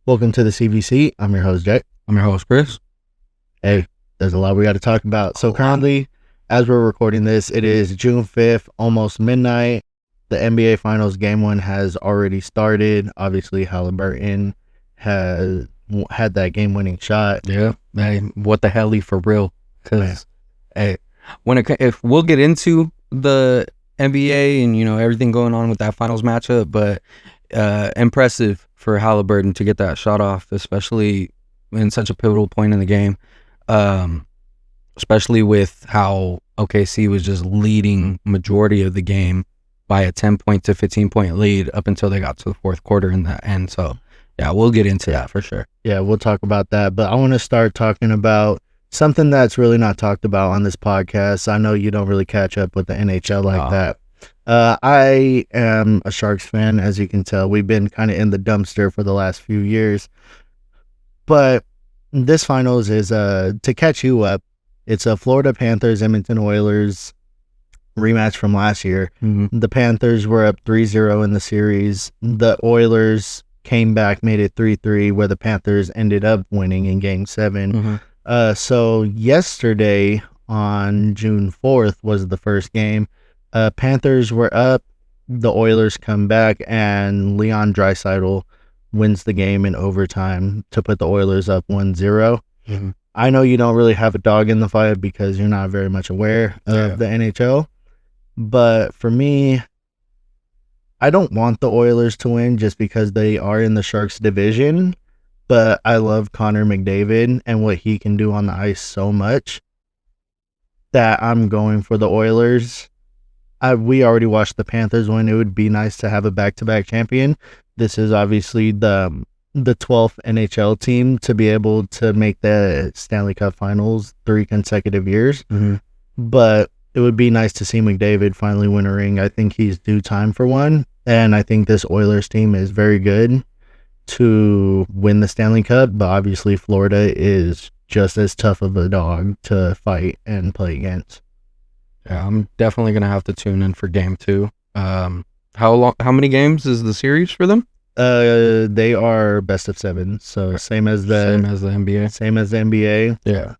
Welcome to the CVC. I'm your host, Jack. I'm your host, Chris. Hey, there's a lot we got to talk about. So currently, as we're recording this, it is June 5th, almost midnight. The NBA Finals Game 1 has already started. Obviously, Halliburton has had that game-winning shot. Yeah, man, what the hell, for real? Because, hey, if we'll get into the NBA and, everything going on with that finals matchup, but impressive for Halliburton to get that shot off, especially in such a pivotal point in the game, especially with how OKC was just leading majority of the game by a 10-point to 15-point lead up until they got to the fourth quarter in the end. So, yeah, we'll get into that for sure. Yeah, we'll talk about that. But I want to start talking about something that's really not talked about on this podcast. I know you don't really catch up with the NHL like that. I am a Sharks fan, as you can tell. We've been kind of in the dumpster for the last few years. But this finals is to catch you up. It's a Florida Panthers, Edmonton Oilers rematch from last year. Mm-hmm. The Panthers were up 3-0 in the series. The Oilers came back, made it 3-3, where the Panthers ended up winning in Game 7. Mm-hmm. So yesterday on June 4th was the first game. Panthers were up, the Oilers come back, and Leon Draisaitl wins the game in overtime to put the Oilers up 1-0. Mm-hmm. I know you don't really have a dog in the fight because you're not very much aware of the NHL, but for me, I don't want the Oilers to win just because they are in the Sharks division, but I love Connor McDavid and what he can do on the ice so much that I'm going for the Oilers. We already watched the Panthers win. It would be nice to have a back-to-back champion. This is obviously the 12th NHL team to be able to make the Stanley Cup Finals 3 consecutive years. Mm-hmm. But it would be nice to see McDavid finally win a ring. I think he's due time for one. And I think this Oilers team is very good to win the Stanley Cup. But obviously Florida is just as tough of a dog to fight and play against. Yeah, I'm definitely gonna have to tune in for Game 2. How many games is the series for them? They are best of 7, so same as the NBA. Same as the NBA. Yeah.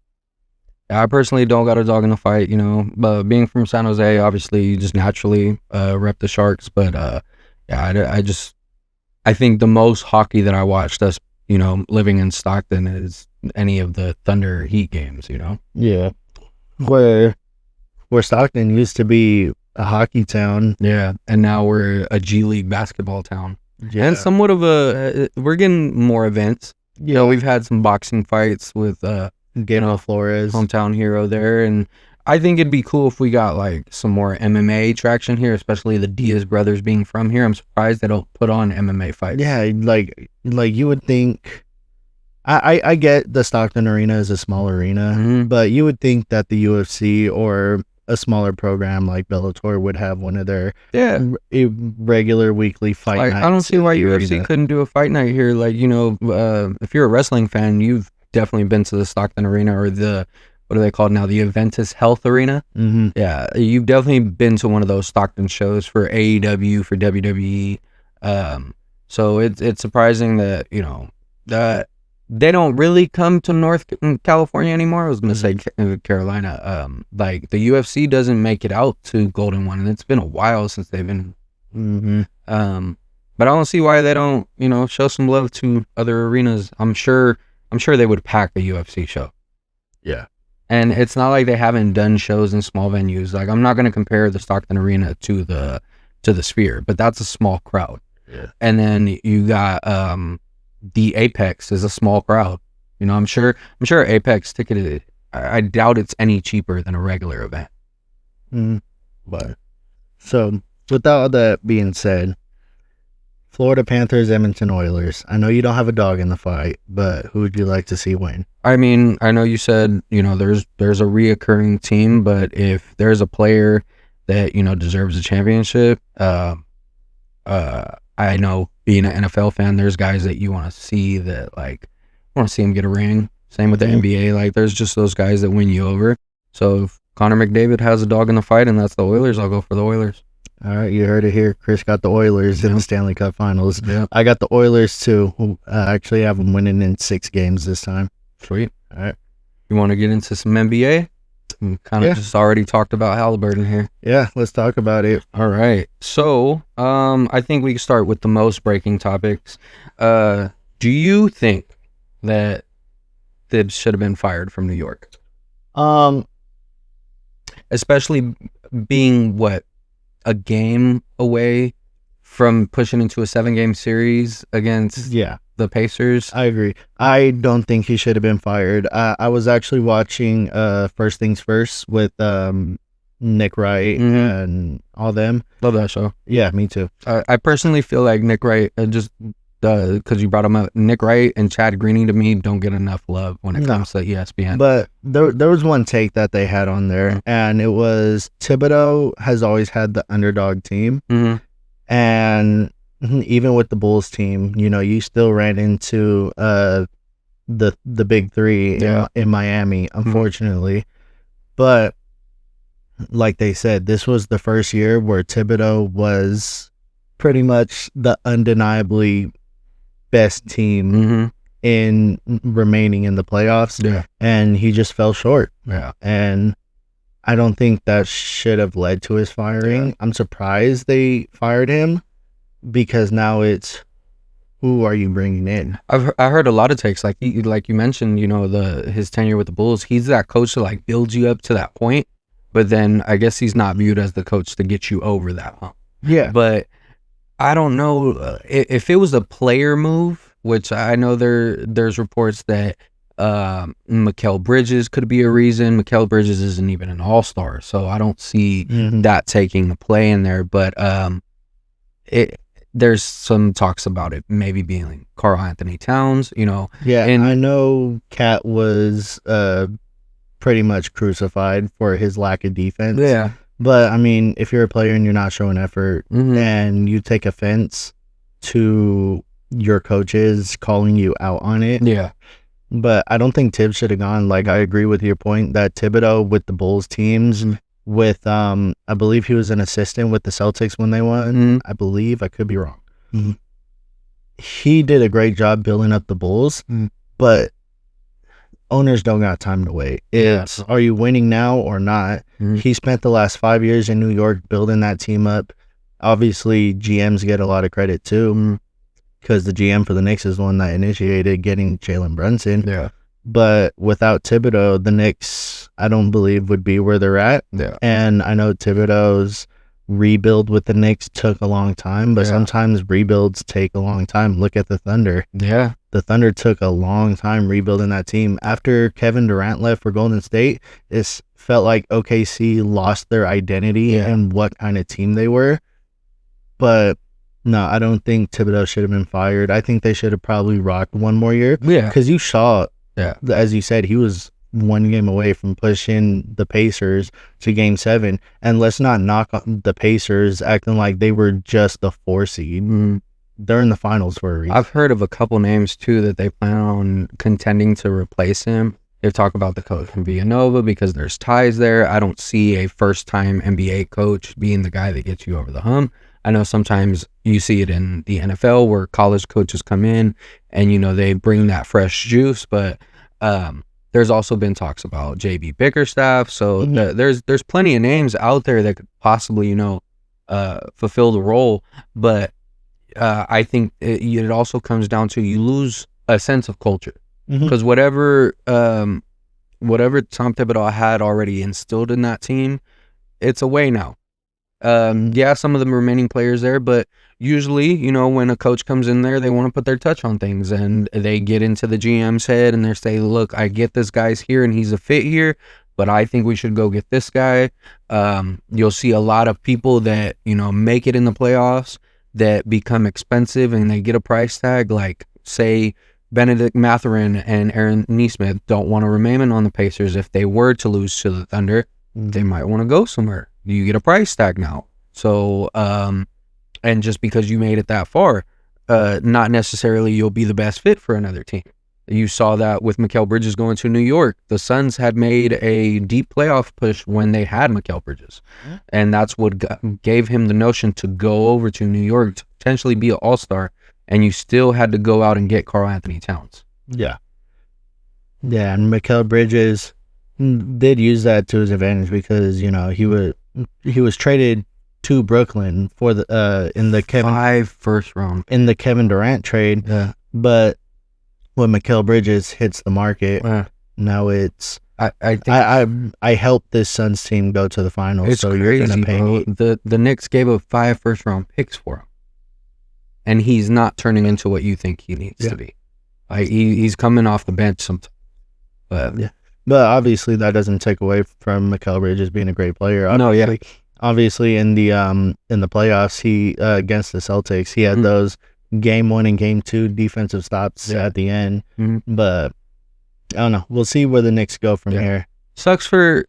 I personally don't got a dog in the fight, but being from San Jose, obviously you just naturally rep the Sharks. But I think the most hockey that I watched us, living in Stockton is any of the Thunder Heat games, Yeah. Where Stockton used to be a hockey town. Yeah, and now we're a G League basketball town. Yeah. And somewhat of we're getting more events. Yeah, we've had some boxing fights with Gano Flores, hometown hero there, and I think it'd be cool if we got like some more MMA traction here, especially the Diaz brothers being from here. I'm surprised they don't put on MMA fights. Yeah, like you would think. I get the Stockton Arena is a small arena, mm-hmm. but you would think that the UFC or a smaller program like Bellator would have one of their regular weekly fight nights. I don't see why UFC couldn't do a fight night here. Like, if you're a wrestling fan, you've definitely been to the Stockton Arena or what are they called now? The Aventus Health Arena. Mm-hmm. Yeah, you've definitely been to one of those Stockton shows for AEW, for WWE. So it's surprising that, that they don't really come to North California anymore. I was going to say Carolina. Like the UFC doesn't make it out to Golden One, and it's been a while since they've been. Mm-hmm. But I don't see why they don't, show some love to other arenas. I'm sure they would pack a UFC show. Yeah. And it's not like they haven't done shows in small venues. Like I'm not going to compare the Stockton Arena to the Sphere, but that's a small crowd. Yeah. And then you got the Apex is a small crowd. I'm sure Apex ticket, I doubt it's any cheaper than a regular event. Mm-hmm. But so with all that being said, Florida Panthers, Edmonton Oilers. I know you don't have a dog in the fight, but who would you like to see win? I mean, I know you said, there's a reoccurring team, but if there's a player that, deserves a championship, I know being an NFL fan, there's guys that you want to see that want to see him get a ring. Same with the NBA. Like there's just those guys that win you over. So Connor McDavid has a dog in the fight, and that's the Oilers. I'll go for the Oilers. All right, you heard it here. Chris got the Oilers in the Stanley Cup Finals. Yeah. I got the Oilers too. Actually, have them winning in 6 games this time. Sweet. All right. You want to get into some NBA? We kind of just already talked about Halliburton here. Yeah, let's talk about it. All right. So, I think we can start with the most breaking topics. Do you think that Thibs should have been fired from New York? Especially being a game away from pushing into a 7-game series against the Pacers. I agree. I don't think he should have been fired. I was actually watching First Things First with Nick Wright and all them. Love that show. Yeah, me too. I personally feel like Nick Wright, just because you brought him up, Nick Wright and Chad Greening to me don't get enough love when it comes to ESPN. But there was one take that they had on there, and it was Thibodeau has always had the underdog team. And even with the Bulls team, you still ran into the big three in Miami, unfortunately. But like they said, this was the first year where Thibodeau was pretty much the undeniably best team in remaining in the playoffs. Yeah. And he just fell short. Yeah. And I don't think that should have led to his firing. Yeah. I'm surprised they fired him because now it's, who are you bringing in? I heard a lot of takes, like you mentioned, his tenure with the Bulls. He's that coach that builds you up to that point, but then I guess he's not viewed as the coach to get you over that hump. Yeah. But I don't know if it was a player move, which I know there's reports that Mikal Bridges could be a reason. Mikal Bridges isn't even an all-star, so I don't see that taking the play in there. But there's some talks about it maybe being Karl Anthony Towns, Yeah, and I know Cat was pretty much crucified for his lack of defense. Yeah. But, I mean, if you're a player and you're not showing effort and you take offense to your coaches calling you out on it. Yeah. But I don't think Tibbs should have gone. I agree with your point that Thibodeau with the Bulls teams, with, I believe he was an assistant with the Celtics when they won. I believe. I could be wrong. He did a great job building up the Bulls, but owners don't got time to wait. It's, are you winning now or not? He spent the last 5 years in New York building that team up. Obviously, GMs get a lot of credit too, because the GM for the Knicks is the one that initiated getting Jalen Brunson. Yeah. But without Thibodeau, the Knicks, I don't believe, would be where they're at. Yeah. And I know Thibodeau's rebuild with the Knicks took a long time, but sometimes rebuilds take a long time. Look at the Thunder. Yeah. The Thunder took a long time rebuilding that team. After Kevin Durant left for Golden State, it felt like OKC lost their identity and what kind of team they were. But no, I don't think Thibodeau should have been fired. I think they should have probably rocked one more year. Yeah. Because you saw, as you said, he was one game away from pushing the Pacers to Game 7. And let's not knock on the Pacers acting like they were just the 4 seed. They're in the finals for a reason. I've heard of a couple names too that they plan on contending to replace him. They've talked about the coach from Villanova because there's ties there. I don't see a first-time NBA coach being the guy that gets you over the hump. I know sometimes you see it in the NFL where college coaches come in and, they bring that fresh juice, but there's also been talks about JB Bickerstaff. So there's plenty of names out there that could possibly, fulfill the role. But I think it also comes down to you lose a sense of culture. Because whatever Tom Thibodeau had already instilled in that team, it's away now. Some of the remaining players there, but usually, when a coach comes in there, they want to put their touch on things, and they get into the GM's head and they say, look, I get this guy's here and he's a fit here, but I think we should go get this guy. You'll see a lot of people that, make it in the playoffs that become expensive and they get a price tag, like say Benedict Mathurin and Aaron Nesmith don't want to remain on the Pacers. If they were to lose to the Thunder, they might want to go somewhere. You get a price tag now. So, and just because you made it that far, not necessarily you'll be the best fit for another team. You saw that with Mikal Bridges going to New York. The Suns had made a deep playoff push when they had Mikal Bridges. And that's what gave him the notion to go over to New York to potentially be an all-star. And you still had to go out and get Karl Anthony Towns. Yeah. Yeah, and Mikal Bridges did use that to his advantage because, you know, he was traded to Brooklyn for the in the Kevin 5 first round in the Kevin Durant trade. Yeah. But when Mikal Bridges hits the market, now it's I think I helped this Suns team go to the finals. It's so crazy, you're gonna pay bro. me. The Knicks gave up 5 first round picks for him, and he's not turning into what you think he needs to be. Like he's coming off the bench sometimes. But But obviously that doesn't take away from Mikal Bridges being a great player. Obviously in the playoffs, he against the Celtics, he had those game 1 and game 2 defensive stops at the end. But I don't know. We'll see where the Knicks go from here. Sucks for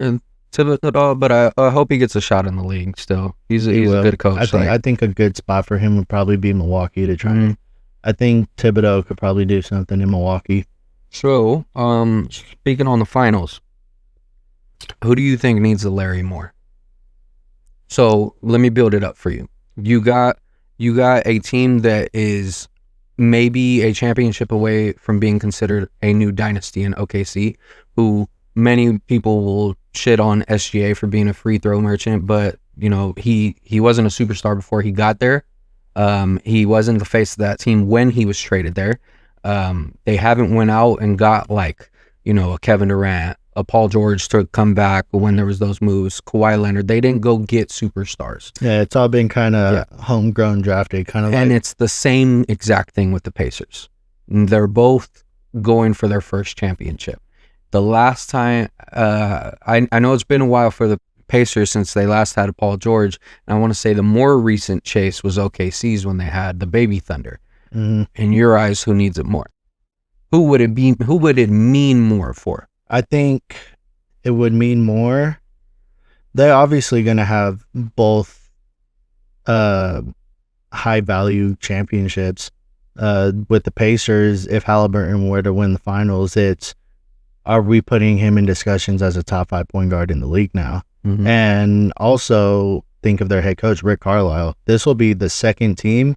Thibodeau, but I hope he gets a shot in the league still. He's a good coach. I think a good spot for him would probably be Milwaukee to try. I think Thibodeau could probably do something in Milwaukee. So, speaking on the finals, who do you think needs the Larry more? So let me build it up for you. You got a team that is maybe a championship away from being considered a new dynasty in OKC, who many people will shit on SGA for being a free throw merchant, but you know, he wasn't a superstar before he got there. He wasn't the face of that team when he was traded there. They haven't went out and got like, you know, a Kevin Durant, a Paul George to come back when there was those moves, Kawhi Leonard. They didn't go get superstars. Yeah, it's all been kind of homegrown drafted, kind of. And it's the same exact thing with the Pacers. They're both going for their first championship. The last time, I know it's been a while for the Pacers since they last had Paul George, and I want to say the more recent chase was OKC's when they had the Baby Thunder. In your eyes, who needs it more? Who would it be? Who would it mean more for? I think it would mean more. They're obviously going to have both high value championships. With the Pacers, if Halliburton were to win the finals, are we putting him in discussions as a top 5 point guard in the league now? And also think of their head coach, Rick Carlisle. This will be the second team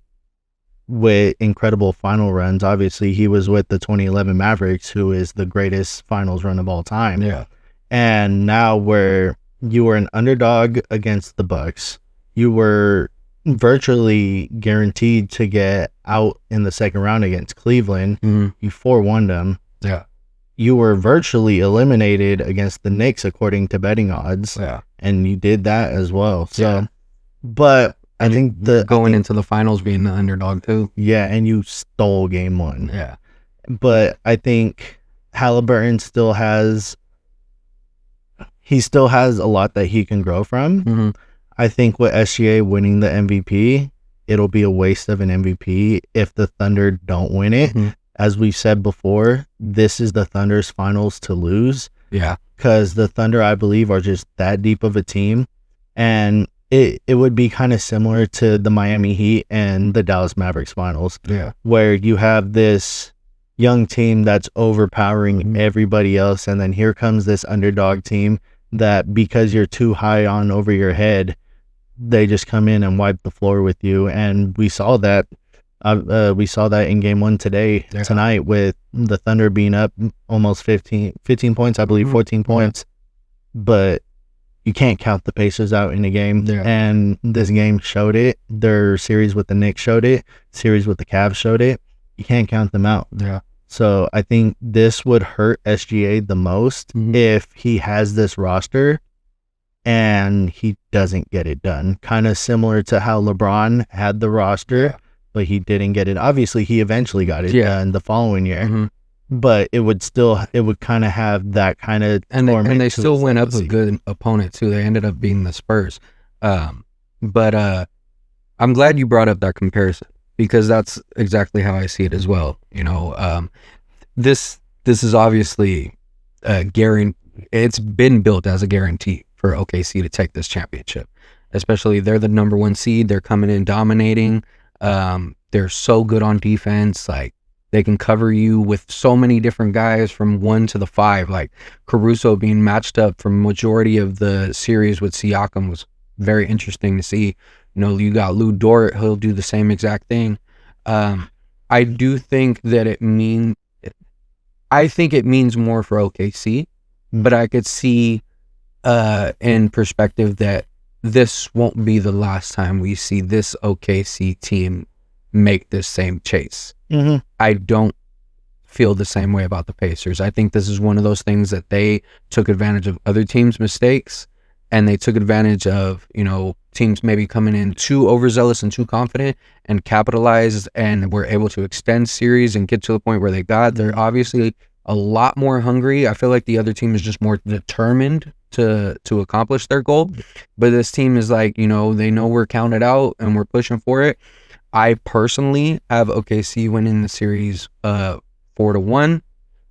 with incredible final runs. Obviously, he was with the 2011 Mavericks, who is the greatest finals run of all time. Yeah. And now where you were an underdog against the Bucks, you were virtually guaranteed to get out in the second round against Cleveland. You 4-1'd them. Yeah. You were virtually eliminated against the Knicks according to betting odds. Yeah. And you did that as well. So, but I think into the finals being the underdog too. Yeah, and you stole game 1. Yeah. But I think Halliburton still has a lot that he can grow from. I think with SGA winning the MVP, it'll be a waste of an MVP if the Thunder don't win it. As we said before, this is the Thunder's finals to lose. Yeah. Because the Thunder, I believe, are just that deep of a team. And it would be kind of similar to the Miami Heat and the Dallas Mavericks finals. Yeah. Where you have this young team that's overpowering everybody else. And then here comes this underdog team that, because you're too high on over your head, they just come in and wipe the floor with you. And we saw that. We saw that in game 1 tonight with the Thunder being up almost 15 points, I believe 14 points. But you can't count the Pacers out in a game. And this game showed it. Their series with the Knicks showed it. Series with the Cavs showed it. You can't count them out. So I think this would hurt SGA the most if he has this roster and he doesn't get it done. Kind of similar to how LeBron had the roster, but he didn't get it. Obviously, he eventually got it done the following year. But it would kind of have that kind of... And they still went up a good opponent, too. They ended up beating the Spurs. But I'm glad you brought up that comparison, because that's exactly how I see it as well. You know, this is obviously it's been built as a guarantee for OKC to take this championship. Especially, they're the number 1 seed. They're coming in dominating. They're so good on defense. Like, They can cover you with so many different guys from 1 to the 5. Like Caruso being matched up for majority of the series with Siakam was very interesting to see. You got Lou Dort, he'll do the same exact thing. I do think that it means more for OKC, but I could see in perspective that this won't be the last time we see this OKC team make this same chase. Mm-hmm. I don't feel the same way about the Pacers. I think this is one of those things that they took advantage of other teams' mistakes, and they took advantage of, teams maybe coming in too overzealous and too confident and capitalized, and were able to extend series and get to the point where they're obviously a lot more hungry. I feel like the other team is just more determined to accomplish their goal. But this team is like, they know we're counted out and we're pushing for it. I personally have OKC winning the series 4-1,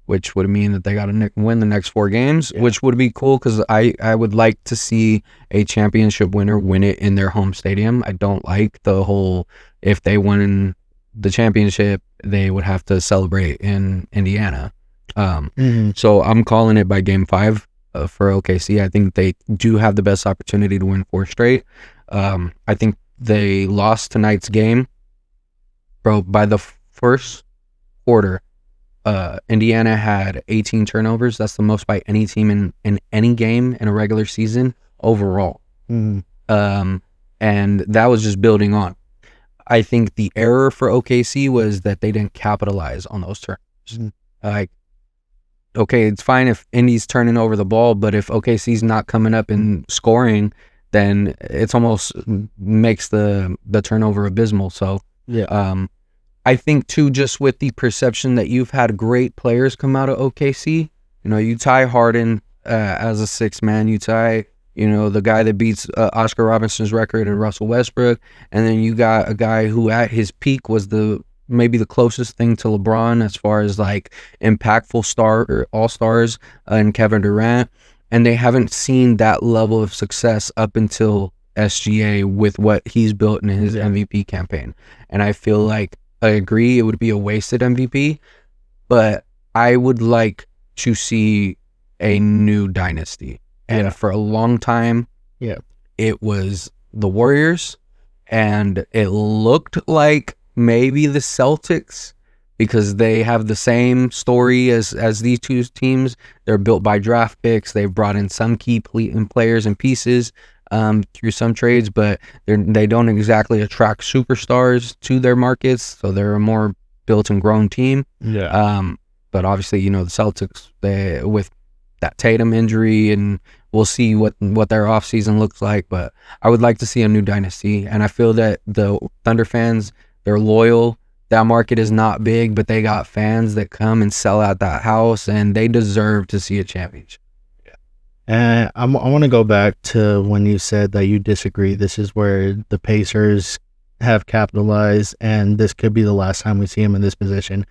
which would mean that they got to win the next 4 games, which would be cool because I would like to see a championship winner win it in their home stadium. I don't like the whole, if they won the championship, they would have to celebrate in Indiana. So I'm calling it by game 5 for OKC. I think they do have the best opportunity to win 4 straight. I think they lost tonight's game, bro. By the first quarter, Indiana had 18 turnovers. That's the most by any team in any game in a regular season overall. And that was just building on. I think the error for OKC was that they didn't capitalize on those turnovers. Like, okay, it's fine if Indy's turning over the ball, but if OKC's not coming up and scoring, then it's almost makes the turnover abysmal. So I think too, just with the perception that you've had great players come out of OKC, you tie Harden as a 6th man, you tie the guy that beats Oscar Robinson's record and Russell Westbrook, and then you got a guy who at his peak was maybe the closest thing to LeBron as far as like impactful star or all-stars, and Kevin Durant. And they haven't seen that level of success up until SGA with what he's built in his MVP campaign. And I feel like, I agree, it would be a wasted MVP, but I would like to see a new dynasty. And for a long time, it was the Warriors, and it looked like maybe the Celtics, because they have the same story as these two teams. They're built by draft picks. They've brought in some key players and pieces through some trades, but they don't exactly attract superstars to their markets, so they're a more built and grown team. But obviously, the Celtics, with that Tatum injury, and we'll see what their offseason looks like, but I would like to see a new dynasty, and I feel that the Thunder fans, they're loyal. That market is not big, but they got fans that come and sell out that house, and they deserve to see a championship. And I want to go back to when you said that you disagree. This is where the Pacers have capitalized, and this could be the last time we see him in this position.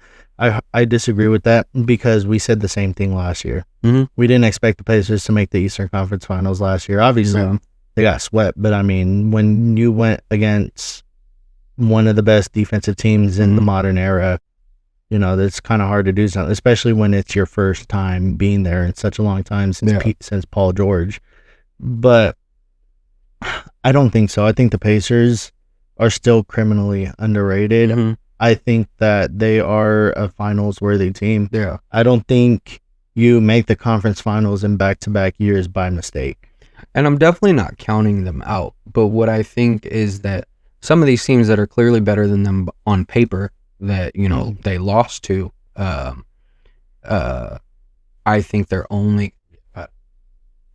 I disagree with that because we said the same thing last year. We didn't expect the Pacers to make the Eastern Conference Finals last year. Obviously, they got swept, but I mean, when you went against one of the best defensive teams in the modern era, that's kind of hard to do something, especially when it's your first time being there in such a long time since Paul George. But I don't think so. I think the Pacers are still criminally underrated. I think that they are a finals worthy team. I don't think you make the conference finals in back-to-back years by mistake. And I'm definitely not counting them out, but what I think is that some of these teams that are clearly better than them on paper that, they lost to, I think they're only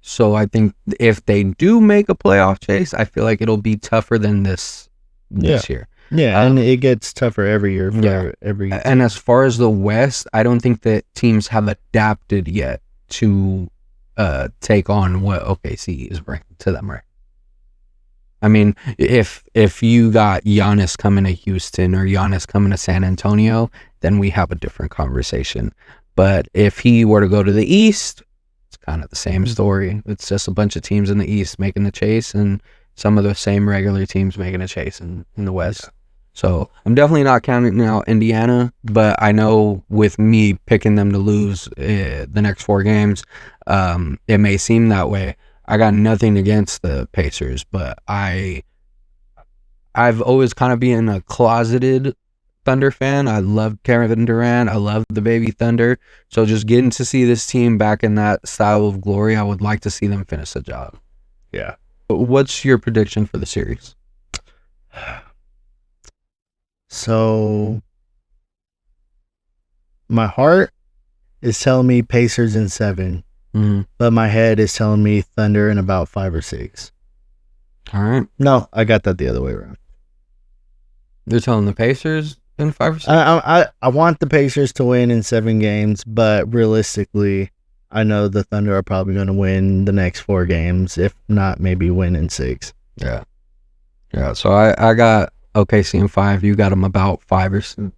so I think if they do make a playoff chase, I feel like it'll be tougher than this year. And it gets tougher every year for every team. And as far as the West, I don't think that teams have adapted yet to take on what OKC is bringing to them, right? I mean, if you got Giannis coming to Houston or Giannis coming to San Antonio, then we have a different conversation. But if he were to go to the East, it's kind of the same story. It's just a bunch of teams in the East making the chase, and some of the same regular teams making a chase in the West. So I'm definitely not counting out Indiana, but I know with me picking them to lose the next 4 games, it may seem that way. I got nothing against the Pacers, but I've always kind of been a closeted Thunder fan. I love Kevin Durant. I love the baby Thunder. So just getting to see this team back in that style of glory, I would like to see them finish the job. Yeah. What's your prediction for the series? So my heart is telling me Pacers in 7, but my head is telling me Thunder in about 5 or 6. All right. No, I got that the other way around. They're telling the Pacers in 5 or 6? I want the Pacers to win in 7 games, but realistically, I know the Thunder are probably going to win the next 4 games, if not maybe win in 6. Yeah. Yeah, so I got OKC in 5. You got them about 5 or 6,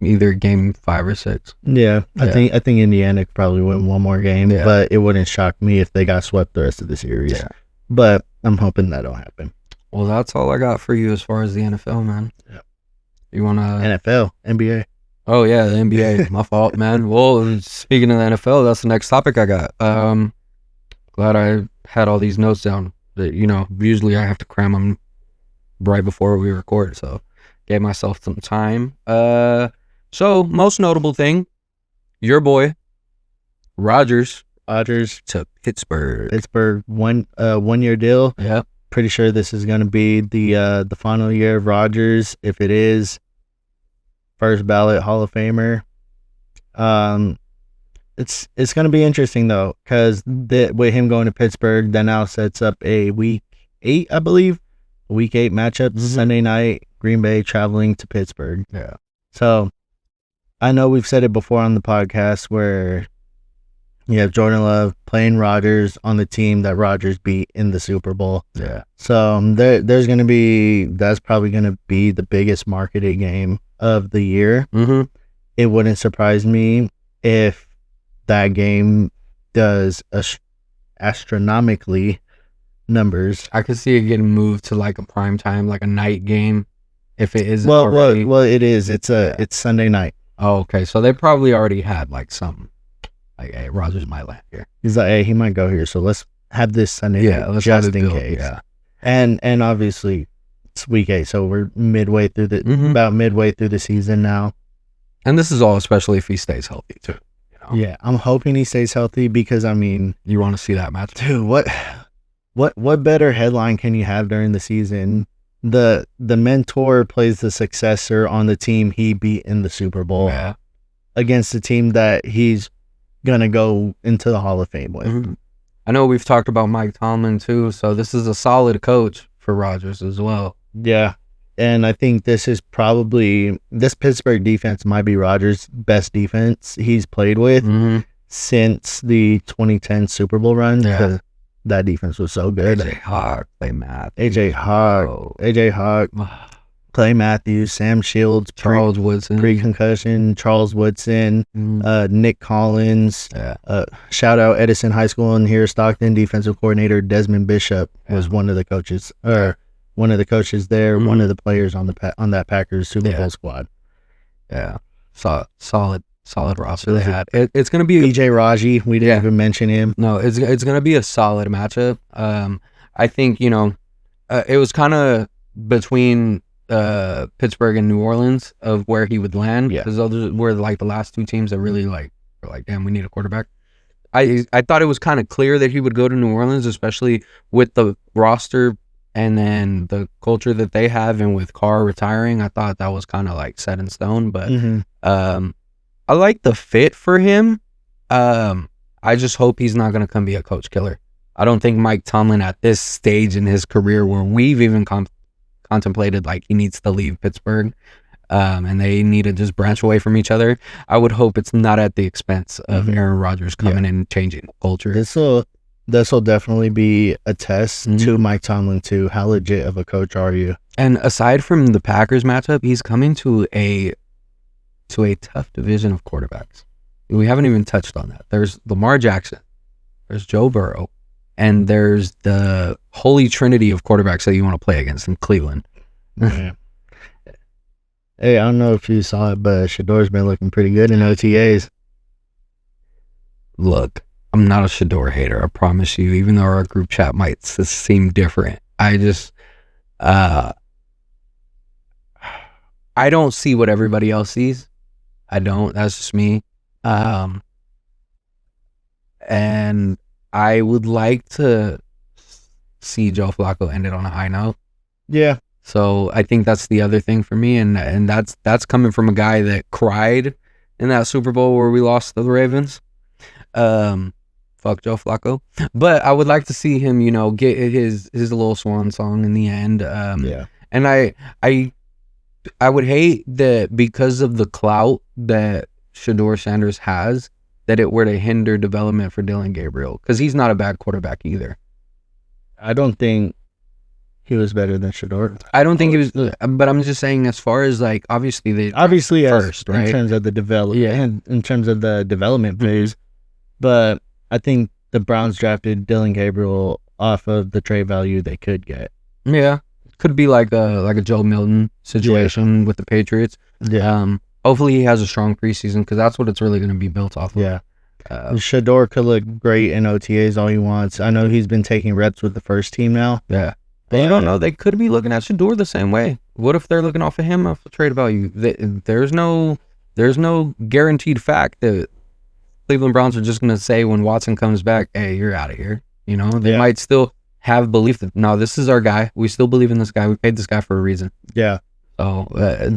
either game 5 or 6. Yeah, I think Indiana could probably win one more game, but it wouldn't shock me if they got swept the rest of the series. Yeah. But I'm hoping that'll happen. Well, that's all I got for you as far as the NFL, man. Yeah. You want to... NFL, NBA. Oh, yeah, the NBA. My fault, man. Well, speaking of the NFL, that's the next topic I got. Glad I had all these notes down. That, usually I have to cram them right before we record, so gave myself some time. So most notable thing, your boy Rodgers to Pittsburgh. 1 year deal. Yeah, pretty sure this is going to be the final year of Rodgers. If it is, first ballot Hall of Famer. It's going to be interesting though, because with him going to Pittsburgh, that now sets up a week 8, I believe. Week 8 matchup, Sunday night, Green Bay traveling to Pittsburgh. Yeah. So, I know we've said it before on the podcast where you have Jordan Love playing Rodgers on the team that Rodgers beat in the Super Bowl. Yeah. So, that's probably going to be the biggest marketed game of the year. Mm-hmm. It wouldn't surprise me if that game does astronomically numbers. I could see it getting moved to like a prime time, like a night game, if it is. Well, it is. It's Sunday night. Oh, okay. So they probably already had like something. Like, hey, Rodgers might land here. He's like, hey, he might go here. So let's have this Sunday night just in case. Yeah. And obviously it's week 8, so we're midway through about midway through the season now. And this is all especially if he stays healthy too. Yeah, I'm hoping he stays healthy because you want to see that match, dude. What better headline can you have during the season? The mentor plays the successor on the team he beat in the Super Bowl against the team that he's gonna go into the Hall of Fame with. Mm-hmm. I know we've talked about Mike Tomlin too, so this is a solid coach for Rodgers as well. Yeah, and I think this Pittsburgh defense might be Rodgers' best defense he's played with since the 2010 Super Bowl run. Yeah. That defense was so good. AJ Hawk, Clay Matthews, Sam Shields, Charles Woodson, pre-concussion, Charles Woodson, Nick Collins. Yeah. Shout out Edison High School in here, Stockton. Defensive coordinator Desmond Bishop was one of the coaches, there, one of the players on that Packers Super Bowl squad. Yeah, solid roster they had. It's going to be BJ Raji. We didn't even mention him. No, it's going to be a solid matchup. I think it was kind of between Pittsburgh and New Orleans of where he would land, because those were like the last 2 teams that really were like, damn, we need a quarterback. I thought it was kind of clear that he would go to New Orleans, especially with the roster and then the culture that they have, and with Carr retiring. I thought that was kind of like set in stone, but I like the fit for him. I just hope he's not going to come be a coach killer. I don't think Mike Tomlin at this stage in his career, where we've even contemplated like he needs to leave Pittsburgh and they need to just branch away from each other, I would hope it's not at the expense of Aaron Rodgers coming in and changing culture. This will definitely be a test to Mike Tomlin too. How legit of a coach are you? And aside from the Packers matchup, he's coming to a tough division of quarterbacks. We haven't even touched on that. There's Lamar Jackson, there's Joe Burrow, and there's the holy trinity of quarterbacks that you want to play against in Cleveland. Yeah. Hey, I don't know if you saw it, but Shador's been looking pretty good in OTAs. Look, I'm not a Shador hater, I promise you, even though our group chat might seem different. I just, I don't see what everybody else sees. I don't. That's just me. And I would like to see Joe Flacco end it on a high note. Yeah. So I think that's the other thing for me, and that's coming from a guy that cried in that Super Bowl where we lost to the Ravens. Fuck Joe Flacco. But I would like to see him, get his little swan song in the end. Yeah. And I would hate that because of the clout that Shador Sanders has, that it were to hinder development for Dylan Gabriel, because he's not a bad quarterback either. I don't think he was better than Shador. I don't think he was, but I'm just saying, as far as like, obviously first, right? In terms of the development phase. But I think the Browns drafted Dylan Gabriel off of the trade value they could get. Yeah, could be like a Joe Milton situation with the Patriots. Yeah. Hopefully he has a strong preseason, because that's what it's really going to be built off of. Yeah. Shador could look great in OTAs all he wants. I know he's been taking reps with the first team now. Yeah. But you don't know. They could be looking at Shador the same way. What if they're looking off of him off the trade value? There's no guaranteed fact that Cleveland Browns are just going to say when Watson comes back, hey, you're out of here. They might still have belief that, no, this is our guy. We still believe in this guy. We paid this guy for a reason. Yeah. So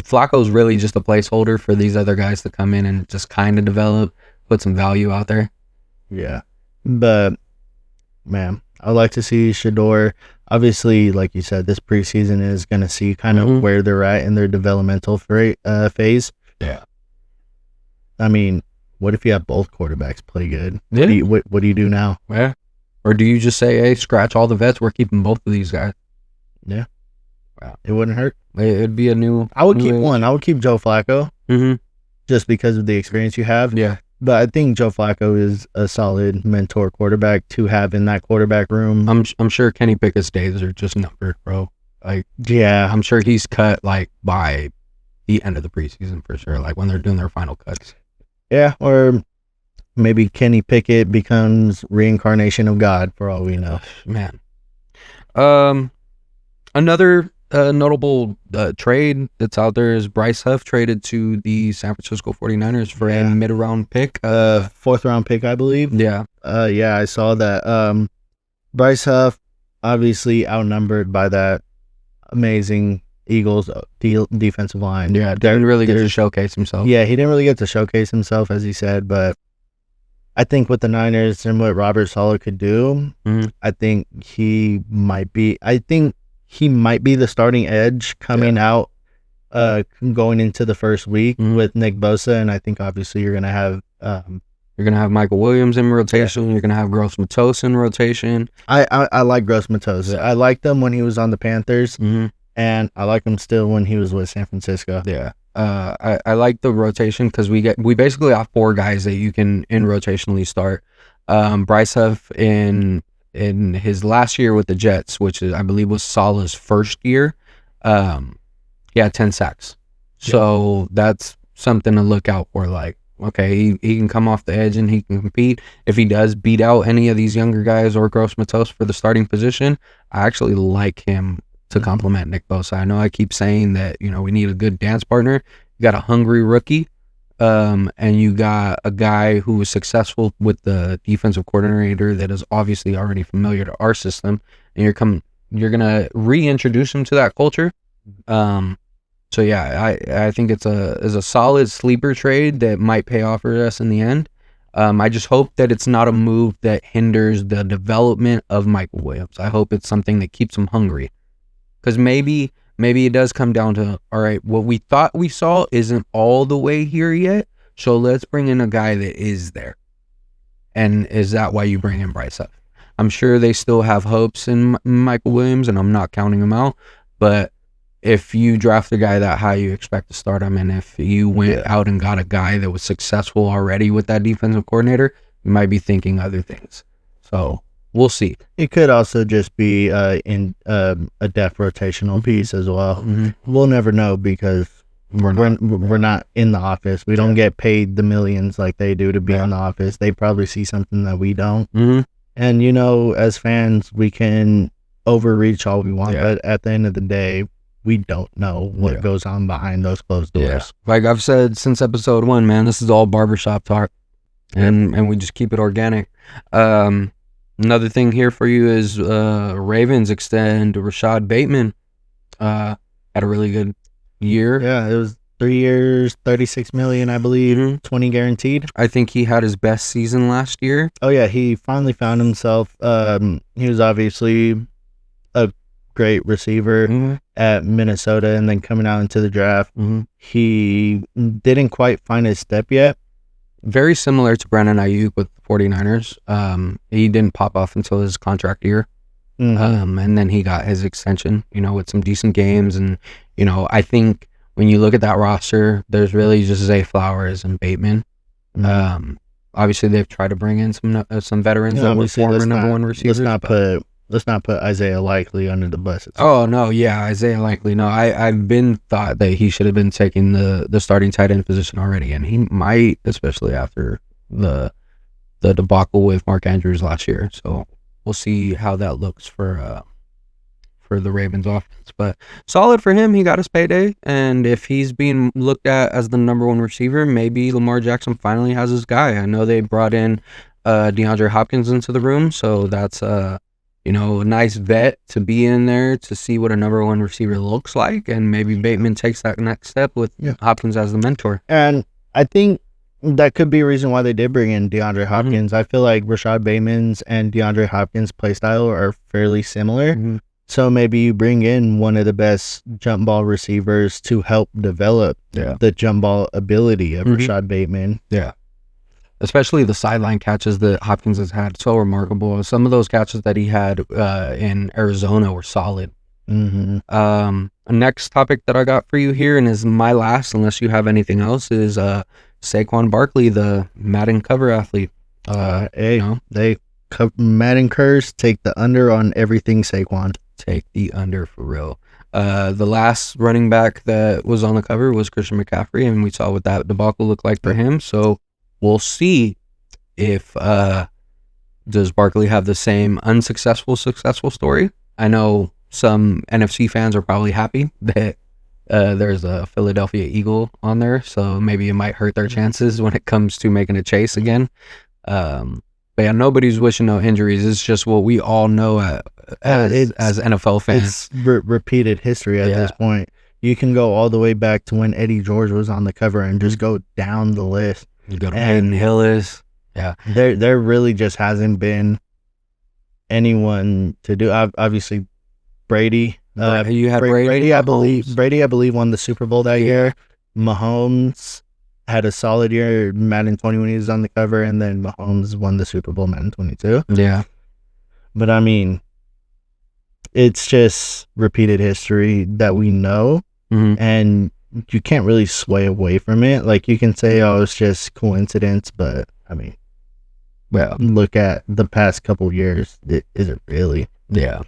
Flacco's really just a placeholder for these other guys to come in and just kind of develop, put some value out there. Yeah. But, man, I'd like to see Shador. Obviously, like you said, this preseason is going to see kind of where they're at in their developmental phase. Yeah. I mean, what if you have both quarterbacks play good? Yeah. What do you do now? Yeah. Or do you just say, hey, scratch all the vets, we're keeping both of these guys? Yeah. Wow. It wouldn't hurt. It'd be a new... I would keep one. I would keep Joe Flacco. Just because of the experience you have. Yeah. But I think Joe Flacco is a solid mentor quarterback to have in that quarterback room. I'm sure Kenny Pickett's days are just numbered, bro. Like, yeah, I'm sure he's cut like by the end of the preseason for sure. Like when they're doing their final cuts. Yeah, or maybe Kenny Pickett becomes reincarnation of God for all we know. Man. Another notable trade that's out there is Bryce Huff traded to the San Francisco 49ers for a mid-round pick. Fourth round pick, I believe. Yeah. Yeah, I saw that. Bryce Huff, obviously outnumbered by that amazing Eagles defensive line. Yeah, didn't really get to showcase himself. Yeah, he didn't really get to showcase himself, as he said, but I think with the Niners and what Robert Saleh could do, I think he might be the starting edge coming out, going into the first week with Nick Bosa, and I think obviously you're gonna have Michael Williams in rotation. You're gonna have Gross Matos in rotation. I like Gross Matos. I liked him when he was on the Panthers, and I like him still when he was with San Francisco. Yeah. I like the rotation because we basically have 4 guys that you can in rotationally start. Bryce Huff in his last year with the Jets, which I believe was Saleh's first year, he had 10 sacks. So that's something to look out for. Like, okay, he can come off the edge and he can compete. If he does beat out any of these younger guys or Gross Matos for the starting position, I actually like him to complement Nick Bosa. I know I keep saying that, we need a good dance partner. You got a hungry rookie, and you got a guy who was successful with the defensive coordinator that is obviously already familiar to our system, and you're gonna reintroduce him to that culture. So yeah, I think it's a solid sleeper trade that might pay off for us in the end. I just hope that it's not a move that hinders the development of Michael Williams. I hope it's something that keeps him hungry. Because maybe it does come down to, all right, what we thought we saw isn't all the way here yet, so let's bring in a guy that is there. And is that why you bring in Bryce Huff? I'm sure they still have hopes in Michael Williams, and I'm not counting him out, but if you draft a guy that high, you expect to start him, and if you went out and got a guy that was successful already with that defensive coordinator, you might be thinking other things. So we'll see. It could also just be in a depth rotational piece as well. We'll never know because we're not in the office. We don't get paid the millions like they do to be in the office. They probably see something that we don't. And as fans, we can overreach all we want, but at the end of the day, we don't know what goes on behind those closed doors. Like I've said since episode 1, man, this is all barbershop talk, and we just keep it organic. Another thing here for you is Ravens extend Rashad Bateman. Had a really good year. Yeah, it was 3 years, $36 million, I believe, 20 guaranteed. I think he had his best season last year. Oh yeah, he finally found himself. He was obviously a great receiver at Minnesota, and then coming out into the draft, he didn't quite find his step yet. Very similar to Brandon Ayuk with the 49ers. He didn't pop off until his contract year. And then he got his extension, with some decent games. And, I think when you look at that roster, there's really just Zay Flowers and Bateman. Obviously, they've tried to bring in some veterans that were former number one receivers. Let's not put Isaiah Likely under the bus. Oh, no, yeah, Isaiah Likely. No, I've been thought that he should have been taking the starting tight end position already, and he might, especially after the debacle with Mark Andrews last year. So we'll see how that looks for the Ravens offense. But solid for him. He got his payday, and if he's being looked at as the number one receiver, maybe Lamar Jackson finally has his guy. I know they brought in DeAndre Hopkins into the room, so that's a nice vet to be in there to see what a number one receiver looks like, and maybe Bateman takes that next step with Hopkins as the mentor. And I think that could be a reason why they did bring in DeAndre Hopkins. I feel like Rashad Bateman's and DeAndre Hopkins' play style are fairly similar. So maybe you bring in one of the best jump ball receivers to help develop the jump ball ability of Rashad Bateman. Yeah. Especially the sideline catches that Hopkins has had, so remarkable. Some of those catches that he had in Arizona were solid. Next topic that I got for you here, and is my last, unless you have anything else, is Saquon Barkley, the Madden cover athlete. They Madden curse, take the under on everything Saquon. Take the under for real. The last running back that was on the cover was Christian McCaffrey, and we saw what that debacle looked like for him. So we'll see if does Barkley have the same successful story. I know some NFC fans are probably happy that there's a Philadelphia Eagle on there, so maybe it might hurt their chances when it comes to making a chase again. But yeah, nobody's wishing no injuries. It's just what we all know as NFL fans. It's repeated history at this point. You can go all the way back to when Eddie George was on the cover and just go down the list. You go to Hayden Hillis. Yeah. There really just hasn't been anyone to do. Obviously, Brady. You had Brady, I believe, won the Super Bowl that year. Mahomes had a solid year, Madden 20 when he was on the cover, and then Mahomes won the Super Bowl Madden 22. Yeah. But I mean, it's just repeated history that we know, and you can't really sway away from it. Like, you can say, oh, it's just coincidence, but I mean, well, look at the past couple years. Is it really? Yeah.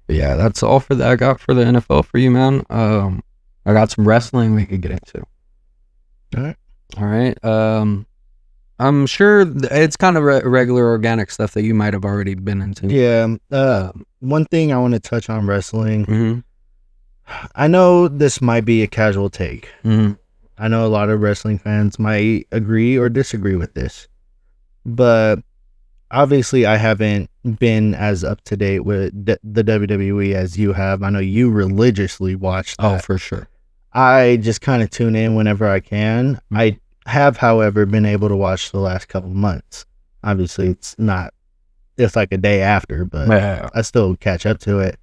Yeah, that's all for that I got for the NFL for you, man. I got some wrestling we could get into. All right. I'm sure it's kind of regular organic stuff that you might have already been into. Yeah. One thing I want to touch on wrestling. I know this might be a casual take. I know a lot of wrestling fans might agree or disagree with this, but obviously I haven't been as up to date with the WWE as you have. I know you religiously watch that. Oh, for sure. I just kind of tune in whenever I can. I have, however, been able to watch the last couple months. Obviously, it's like a day after, but I still catch up to it.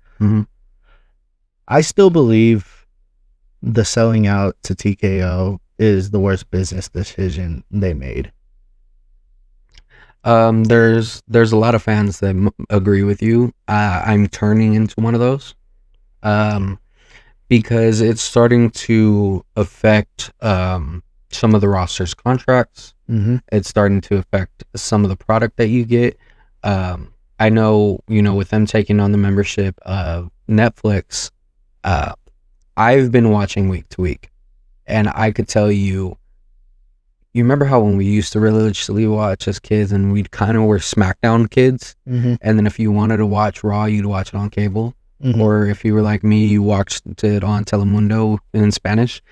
I still believe the selling out to TKO is the worst business decision they made. There's a lot of fans that agree with you. I'm turning into one of those. Because it's starting to affect some of the roster's contracts. It's starting to affect some of the product that you get. I know, with them taking on the membership of Netflix, I've been watching week to week. And I could tell you, you remember how when we used to religiously watch as kids and we kind of were SmackDown kids? Mm-hmm. And then if you wanted to watch Raw, you'd watch it on cable. Mm-hmm. Or if you were like me, you watched it on Telemundo in Spanish.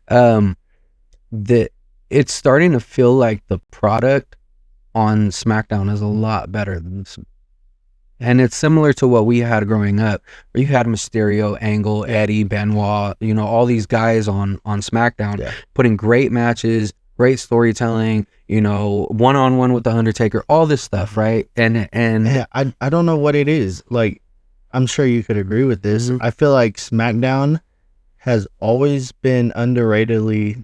It's starting to feel like the product on SmackDown is a lot better than this. And it's similar to what we had growing up, where you had Mysterio, Angle, Eddie, Benoit, you know, all these guys on SmackDown, putting great matches, great storytelling, you know, one-on-one with The Undertaker, all this stuff, right? And yeah, I don't know what it is. Like, I'm sure you could agree with this. I feel like SmackDown has always been underratedly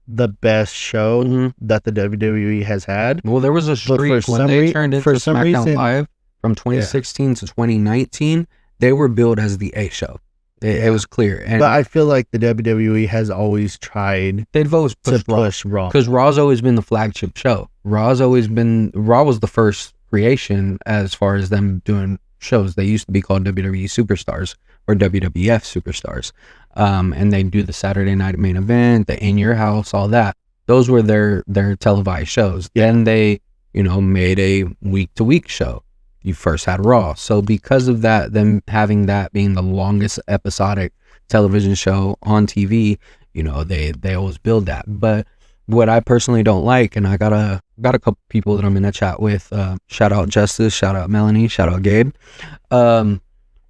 the best show that the WWE has had. Well, there was a streak when they turned into SmackDown Live from 2016 to 2019. They were billed as the A show. It was clear. And but I feel like the WWE has always tried they've always pushed Raw. Because Raw's always been the flagship show. Raw was the first creation as far as them doing shows. They used to be called WWE Superstars or WWF Superstars. And they do the Saturday night main event, the In Your House, all that. Those were their televised shows. Then they, you know, made a week-to-week show. You first had Raw. So because of that, them having that being the longest episodic television show on TV, you know, they always build that. But what I personally don't like, and I got a couple people that I'm in a chat with, shout out Justice, shout out Melanie, shout out Gabe.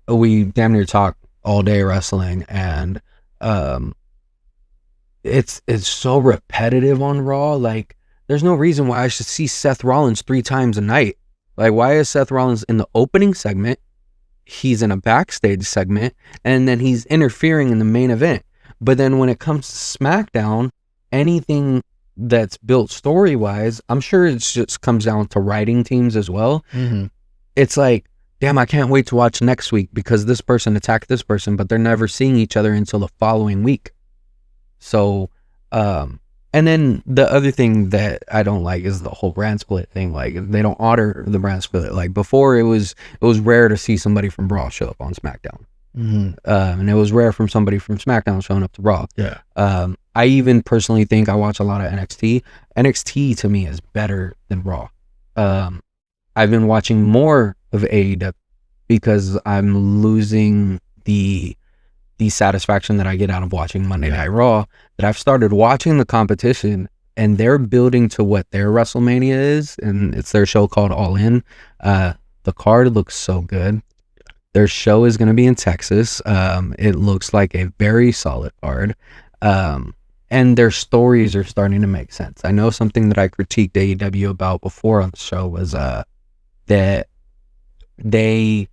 We damn near talk all day wrestling, and it's so repetitive on Raw. Like, there's no reason why I should see Seth Rollins 3 times a night. Like, why is Seth Rollins in the opening segment? He's in a backstage segment, and then he's interfering in the main event. But then when it comes to SmackDown, anything that's built story-wise, I'm sure it just comes down to writing teams as well. It's like, damn, I can't wait to watch next week because this person attacked this person, but they're never seeing each other until the following week. So, and then the other thing that I don't like is the whole brand split thing. Like, they don't honor the brand split. Like, before it was rare to see somebody from Raw show up on SmackDown. And it was rare from somebody from SmackDown showing up to Raw. I even personally think I watch a lot of NXT. NXT to me is better than Raw. I've been watching more of AEW because I'm losing the satisfaction that I get out of watching Monday Night Raw, that I've started watching the competition and they're building to what their WrestleMania is, and it's their show called All In. The card looks so good. Their show is going to be in Texas. It looks like a very solid card. And their stories are starting to make sense. I know something that I critiqued AEW about before on the show was that the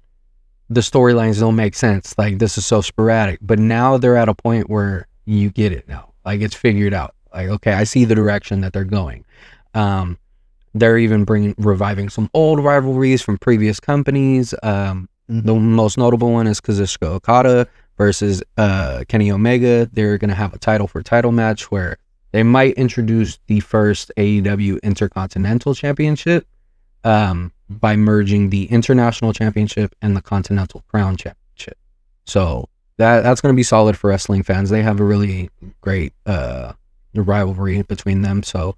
storylines don't make sense. Like, this is so sporadic, but now they're at a point where you get it now. Like, it's figured out. Like, okay, I see the direction that they're going. They're even reviving some old rivalries from previous companies. The most notable one is Kazuchika Okada versus Kenny Omega. They're going to have a title for title match where they might introduce the first AEW Intercontinental Championship by merging the International Championship and the Continental Crown Championship. So that's going to be solid for wrestling fans. They have a really great rivalry between them. So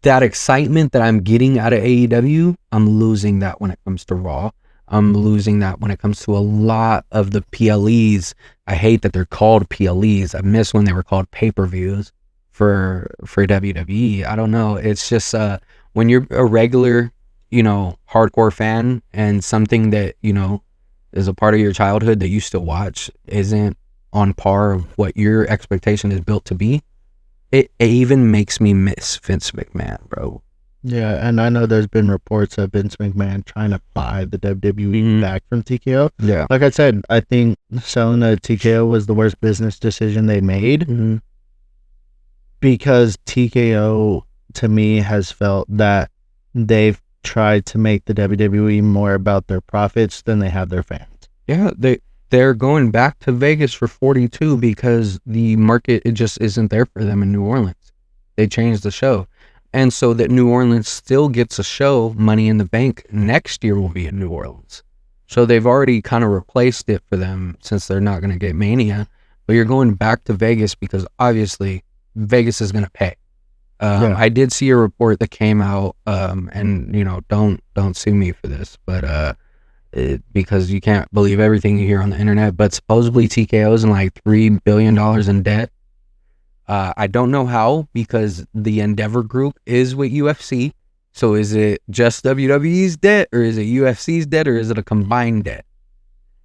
that excitement that I'm getting out of AEW, I'm losing that when it comes to Raw. I'm losing that when it comes to a lot of the PLEs. I hate that they're called PLEs. I miss when they were called pay-per-views for WWE. I don't know. It's just when you're a regular, you know, hardcore fan and something that, you know, is a part of your childhood that you still watch isn't on par of what your expectation is built to be, it even makes me miss Vince McMahon, bro. Yeah, and I know there's been reports of Vince McMahon trying to buy the WWE back from TKO. Yeah. Like I said, I think selling to TKO was the worst business decision they made because TKO, to me, has felt that they've tried to make the WWE more about their profits than they have their fans. Yeah, they're going back to Vegas for 42 because the market, it just isn't there for them in New Orleans. They changed the show. And so that New Orleans still gets a show, Money in the Bank next year will be in New Orleans. So they've already kind of replaced it for them since they're not going to get Mania. But you're going back to Vegas because obviously Vegas is going to pay. I did see a report that came out, and don't sue me for this, but because you can't believe everything you hear on the internet. But supposedly TKO is in like $3 billion in debt. I don't know how, because the Endeavor Group is with UFC. So is it just WWE's debt, or is it UFC's debt, or is it a combined debt?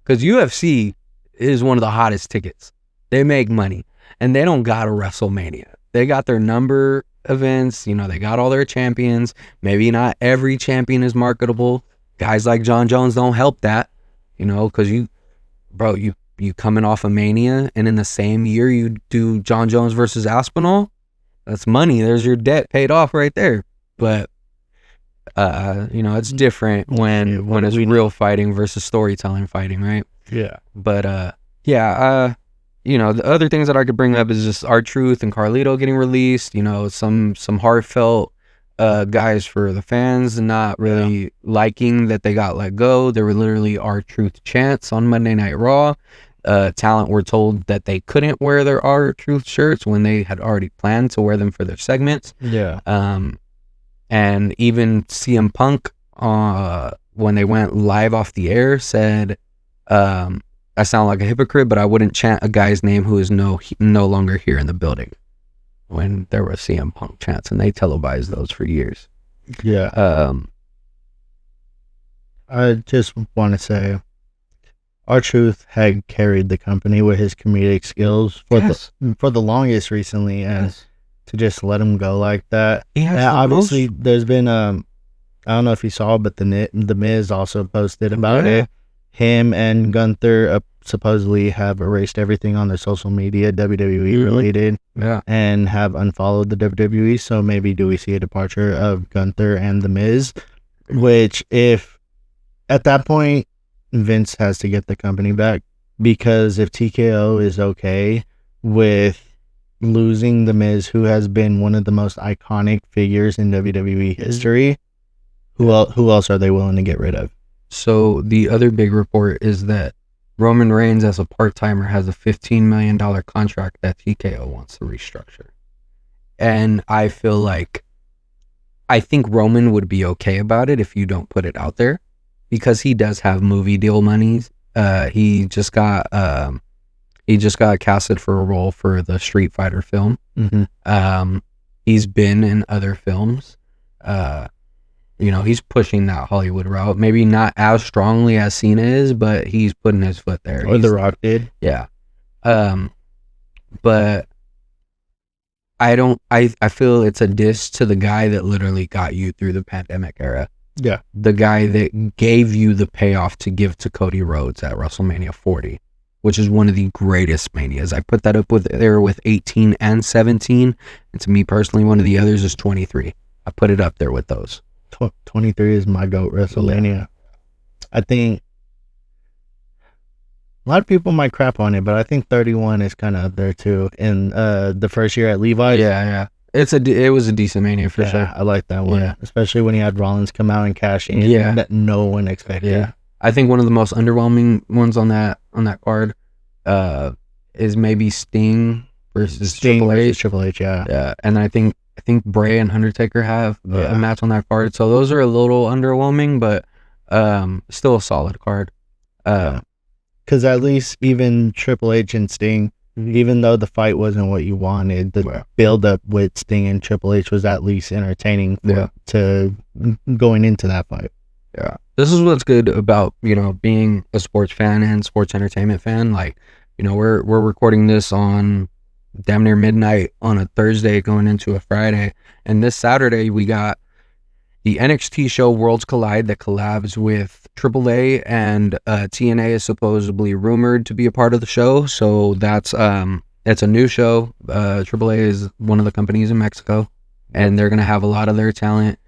Because UFC is one of the hottest tickets. They make money, and they don't got a WrestleMania. They got their number events, they got all their champions. Maybe not every champion is marketable. Guys like John Jones don't help that, because you coming off of Mania, and in the same year you do John Jones versus Aspinall. That's money. There's your debt paid off right there. But it's different when it's real fighting versus storytelling fighting, right? Yeah. But the other things that I could bring up is just R-Truth and Carlito getting released. Some heartfelt guys for the fans not really liking that they got let go. There were literally R-Truth chants on Monday Night Raw. Talent were told that they couldn't wear their R-Truth shirts when they had already planned to wear them for their segments. Yeah. And even CM Punk, when they went live off the air, said, I sound like a hypocrite, but I wouldn't chant a guy's name who is no longer here in the building, when there were CM Punk chants, and they televised those for years. Yeah. I just want to say, R-Truth had carried the company with his comedic skills for the longest recently, and to just let him go like that. Obviously, there's been I don't know if you saw, but the Miz also posted about it. Him and Gunther supposedly have erased everything on their social media, WWE related, and have unfollowed the WWE. So maybe do we see a departure of Gunther and the Miz? Which, if at that point, Vince has to get the company back, because if TKO is okay with losing the Miz, who has been one of the most iconic figures in WWE history, who else are they willing to get rid of? So the other big report is that Roman Reigns, as a part-timer, has a $15 million contract that TKO wants to restructure. And I think Roman would be okay about it if you don't put it out there, because he does have movie deal monies. He just got casted for a role for the Street Fighter film. He's been in other films. He's pushing that Hollywood route. Maybe not as strongly as Cena is, but he's putting his foot there. Or The Rock did. Yeah. But I feel it's a diss to the guy that literally got you through the pandemic era. Yeah. The guy that gave you the payoff to give to Cody Rhodes at WrestleMania 40, which is one of the greatest Manias. I put that up with 18 and 17. And to me personally, one of the others is 23. I put it up there with those. 23 is my GOAT WrestleMania. Yeah. I think a lot of people might crap on it, but I think 31 is kind of up there too. In the first year at Levi's. Yeah. It was a decent Mania for sure. I like that one, especially when he had Rollins come out and cash in. Yeah, that no one expected. Yeah, I think one of the most underwhelming ones on that card is maybe Sting versus Triple H. Triple H, yeah, and I think Bray and Undertaker have a match on that card. So those are a little underwhelming, but still a solid card. Because at least even Triple H and Sting, even though the fight wasn't what you wanted, the build up with Sting and Triple H was at least entertaining to going into that fight. Yeah. This is what's good about, being a sports fan and sports entertainment fan. Like, we're recording this on damn near midnight on a Thursday going into a Friday. And this Saturday we got the NXT show Worlds Collide that collabs with AAA, and TNA is supposedly rumored to be a part of the show. So that's it's a new show. AAA is one of the companies in Mexico, and they're gonna have a lot of their talent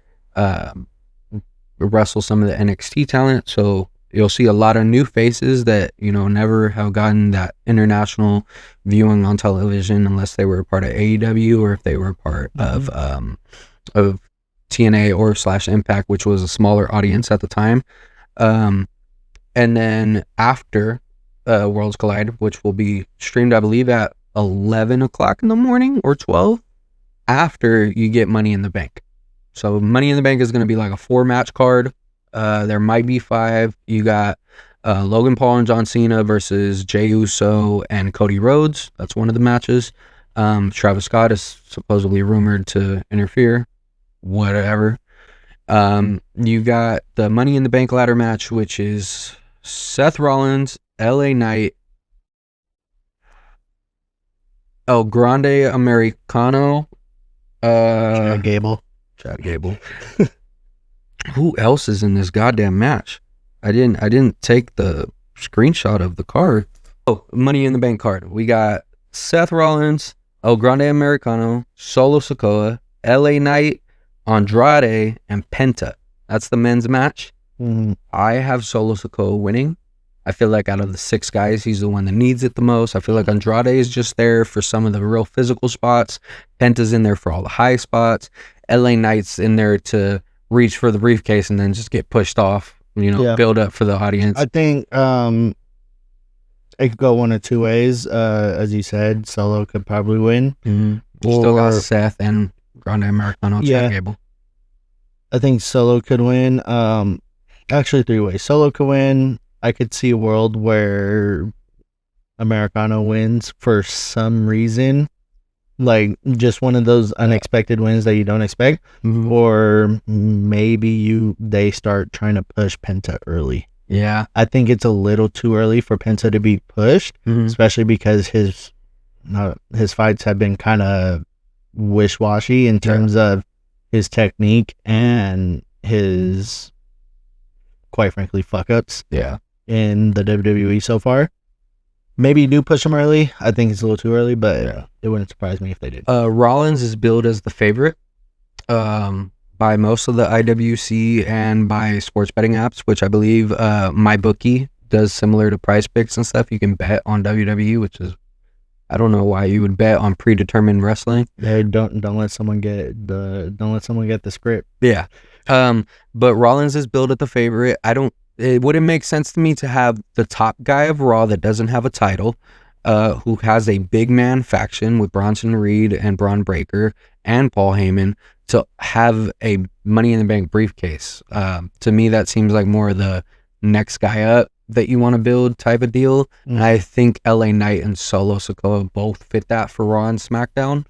wrestle some of the NXT talent. So you'll see a lot of new faces that never have gotten that international viewing on television unless they were a part of AEW or if they were a part of TNA or / Impact, which was a smaller audience at the time. And then after Worlds Collide, which will be streamed, I believe, at 11 o'clock in the morning or 12 after you get Money in the Bank. So Money in the Bank is going to be like a 4-match card. There might be 5. You got Logan Paul and John Cena versus Jey Uso and Cody Rhodes. That's one of the matches. Travis Scott is supposedly rumored to interfere. Whatever. You got the Money in the Bank ladder match, which is Seth Rollins, LA Knight, El Grande Americano, Chad Gable. Who else is in this goddamn match? I didn't take the screenshot of the card. Oh, Money in the Bank card. We got Seth Rollins, El Grande Americano, Solo Sikoa, LA Knight, Andrade, and Penta. That's the men's match. I have Solo Sikoa winning. I feel like out of the 6 guys, he's the one that needs it the most. I feel like Andrade is just there for some of the real physical spots. Penta's in there for all the high spots. LA Knight's in there to reach for the briefcase and then just get pushed off, build up for the audience. I think it could go one of 2 ways. As you said, Solo could probably win. Still got Seth and Grande Americano, Chad Gable. I think Solo could win. Actually, 3 ways. Solo could win. I could see a world where Americano wins for some reason. Like, just one of those unexpected wins that you don't expect. Or maybe they start trying to push Penta early. Yeah. I think it's a little too early for Penta to be pushed, especially because his fights have been kind of wish-washy in terms of his technique and his, quite frankly, fuck-ups in the WWE so far. Maybe you do push him early. I think it's a little too early, but it wouldn't surprise me if they did. Rollins is billed as the favorite by most of the IWC and by sports betting apps, which I believe MyBookie does similar to Prize Picks and stuff. You can bet on WWE, which is, I don't know why you would bet on predetermined wrestling. Hey, don't let someone get the script. Yeah. But Rollins is billed at the favorite. It wouldn't make sense to me to have the top guy of Raw that doesn't have a title, who has a big man faction with Bronson Reed and Braun Breaker and Paul Heyman, to have a Money in the Bank briefcase. To me, that seems like more of the next guy up that you want to build type of deal. And I think LA Knight and Solo Sikoa both fit that for Raw and SmackDown.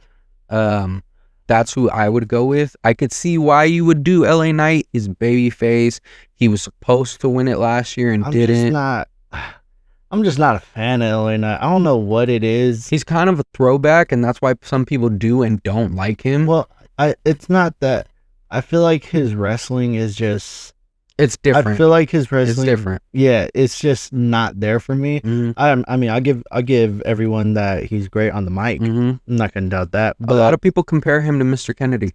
That's who I would go with. I could see why you would do LA Knight. He's babyface. He was supposed to win it last year and didn't. I'm just not a fan of LA Knight. I don't know what it is. He's kind of a throwback, and that's why some people do and don't like him. Well, it's not that. I feel like his wrestling is just... It's different. I feel like his wrestling... It's different. Yeah, it's just not there for me. I mean, I'll give everyone that he's great on the mic. I'm not going to doubt that. But a lot of people compare him to Mr. Kennedy.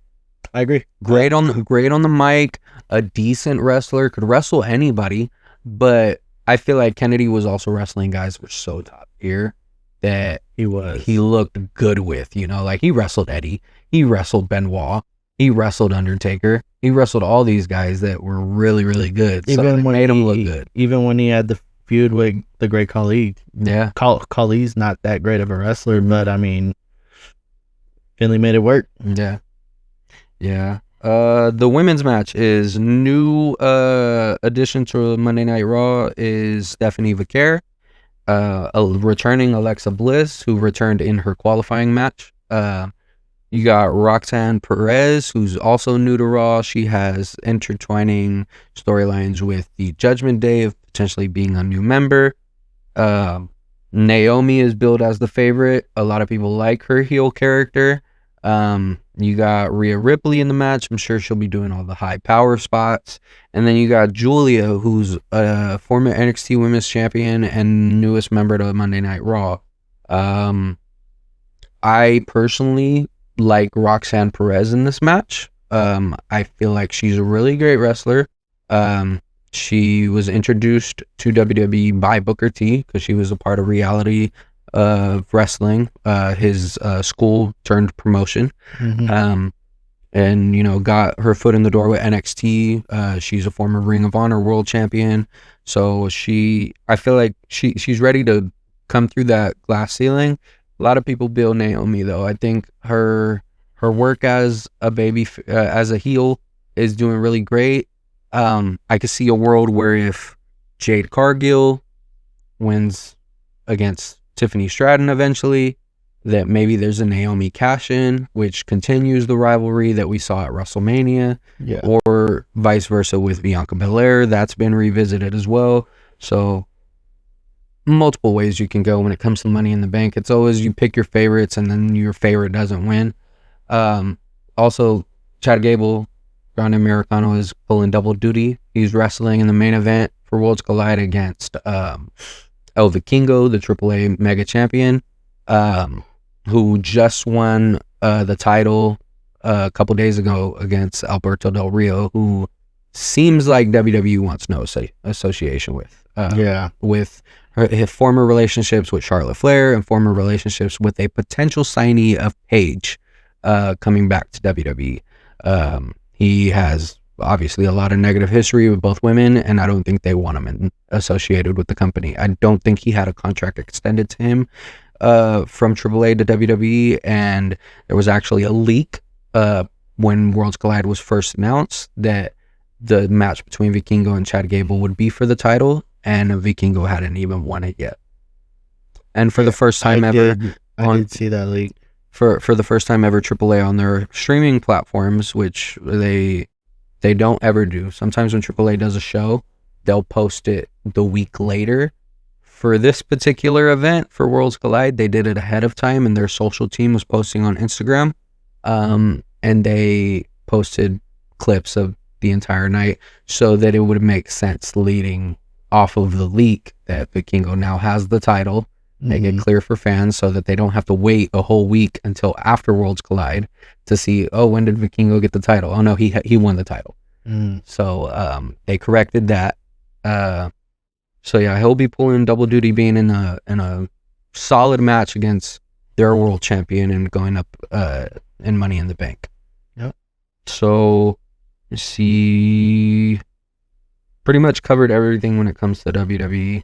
I agree. Great on the mic, a decent wrestler, could wrestle anybody, but I feel like Kennedy was also wrestling guys who were so top tier that he looked good with, like he wrestled Eddie, he wrestled Benoit, he wrestled Undertaker, he wrestled all these guys that were really, really good. Even when made him look good. Even when he had the feud with the great Khali. Yeah. Khali's not that great of a wrestler, but I mean, Finley made it work. Yeah. Yeah. The women's match is new addition to Monday Night Raw is Stephanie Vaquer, returning Alexa Bliss, who returned in her qualifying match. You got Roxanne Perez, who's also new to Raw. She has intertwining storylines with the Judgment Day of potentially being a new member. Naomi is billed as the favorite. A lot of people like her heel character. You got Rhea Ripley in the match. I'm sure she'll be doing all the high power spots. And then you got Julia, who's a former NXT Women's Champion and newest member to Monday Night Raw. I personally like Roxanne Perez in this match. I feel like she's a really great wrestler. She was introduced to WWE by Booker T because she was a part of Reality of Wrestling, his school turned promotion. And got her foot in the door with NXT. She's a former Ring of Honor world champion, so I feel like she's ready to come through that glass ceiling A lot of people build Naomi though. I think her work as a as a heel is doing really great. I could see a world where if Jade Cargill wins against Tiffany Stratton eventually, that maybe there's a Naomi cash-in, which continues the rivalry that we saw at WrestleMania, or vice versa with Bianca Belair. That's been revisited as well. So multiple ways you can go when it comes to Money in the Bank. It's always you pick your favorites and then your favorite doesn't win. Also, Chad Gable, Grande Americano, is pulling double duty. He's wrestling in the main event for Worlds Collide against El Vikingo, the AAA Mega Champion, who just won the title a couple days ago against Alberto Del Rio, who seems like WWE wants no association with. With his former relationships with Charlotte Flair and former relationships with a potential signee of Paige coming back to WWE. He has obviously a lot of negative history with both women, and I don't think they want him associated with the company. I don't think he had a contract extended to him from AAA to WWE, and there was actually a leak when Worlds Collide was first announced that the match between Vikingo and Chad Gable would be for the title, and Vikingo hadn't even won it yet. And for the first time I did see that leak. For the first time ever, AAA on their streaming platforms, which they don't ever do. Sometimes when AAA does a show, they'll post it the week later. For this particular event, for Worlds Collide, they did it ahead of time, and their social team was posting on Instagram. And they posted clips of the entire night so that it would make sense leading off of the leak that Vikingo now has the title. Make it clear for fans so that they don't have to wait a whole week until after Worlds Collide to see, oh, when did Vikingo get the title? Oh no, he won the title. So they corrected that. So yeah, he'll be pulling double duty, being in a solid match against their world champion and going up in Money in the Bank. Yep. So let's see, pretty much covered everything when it comes to WWE.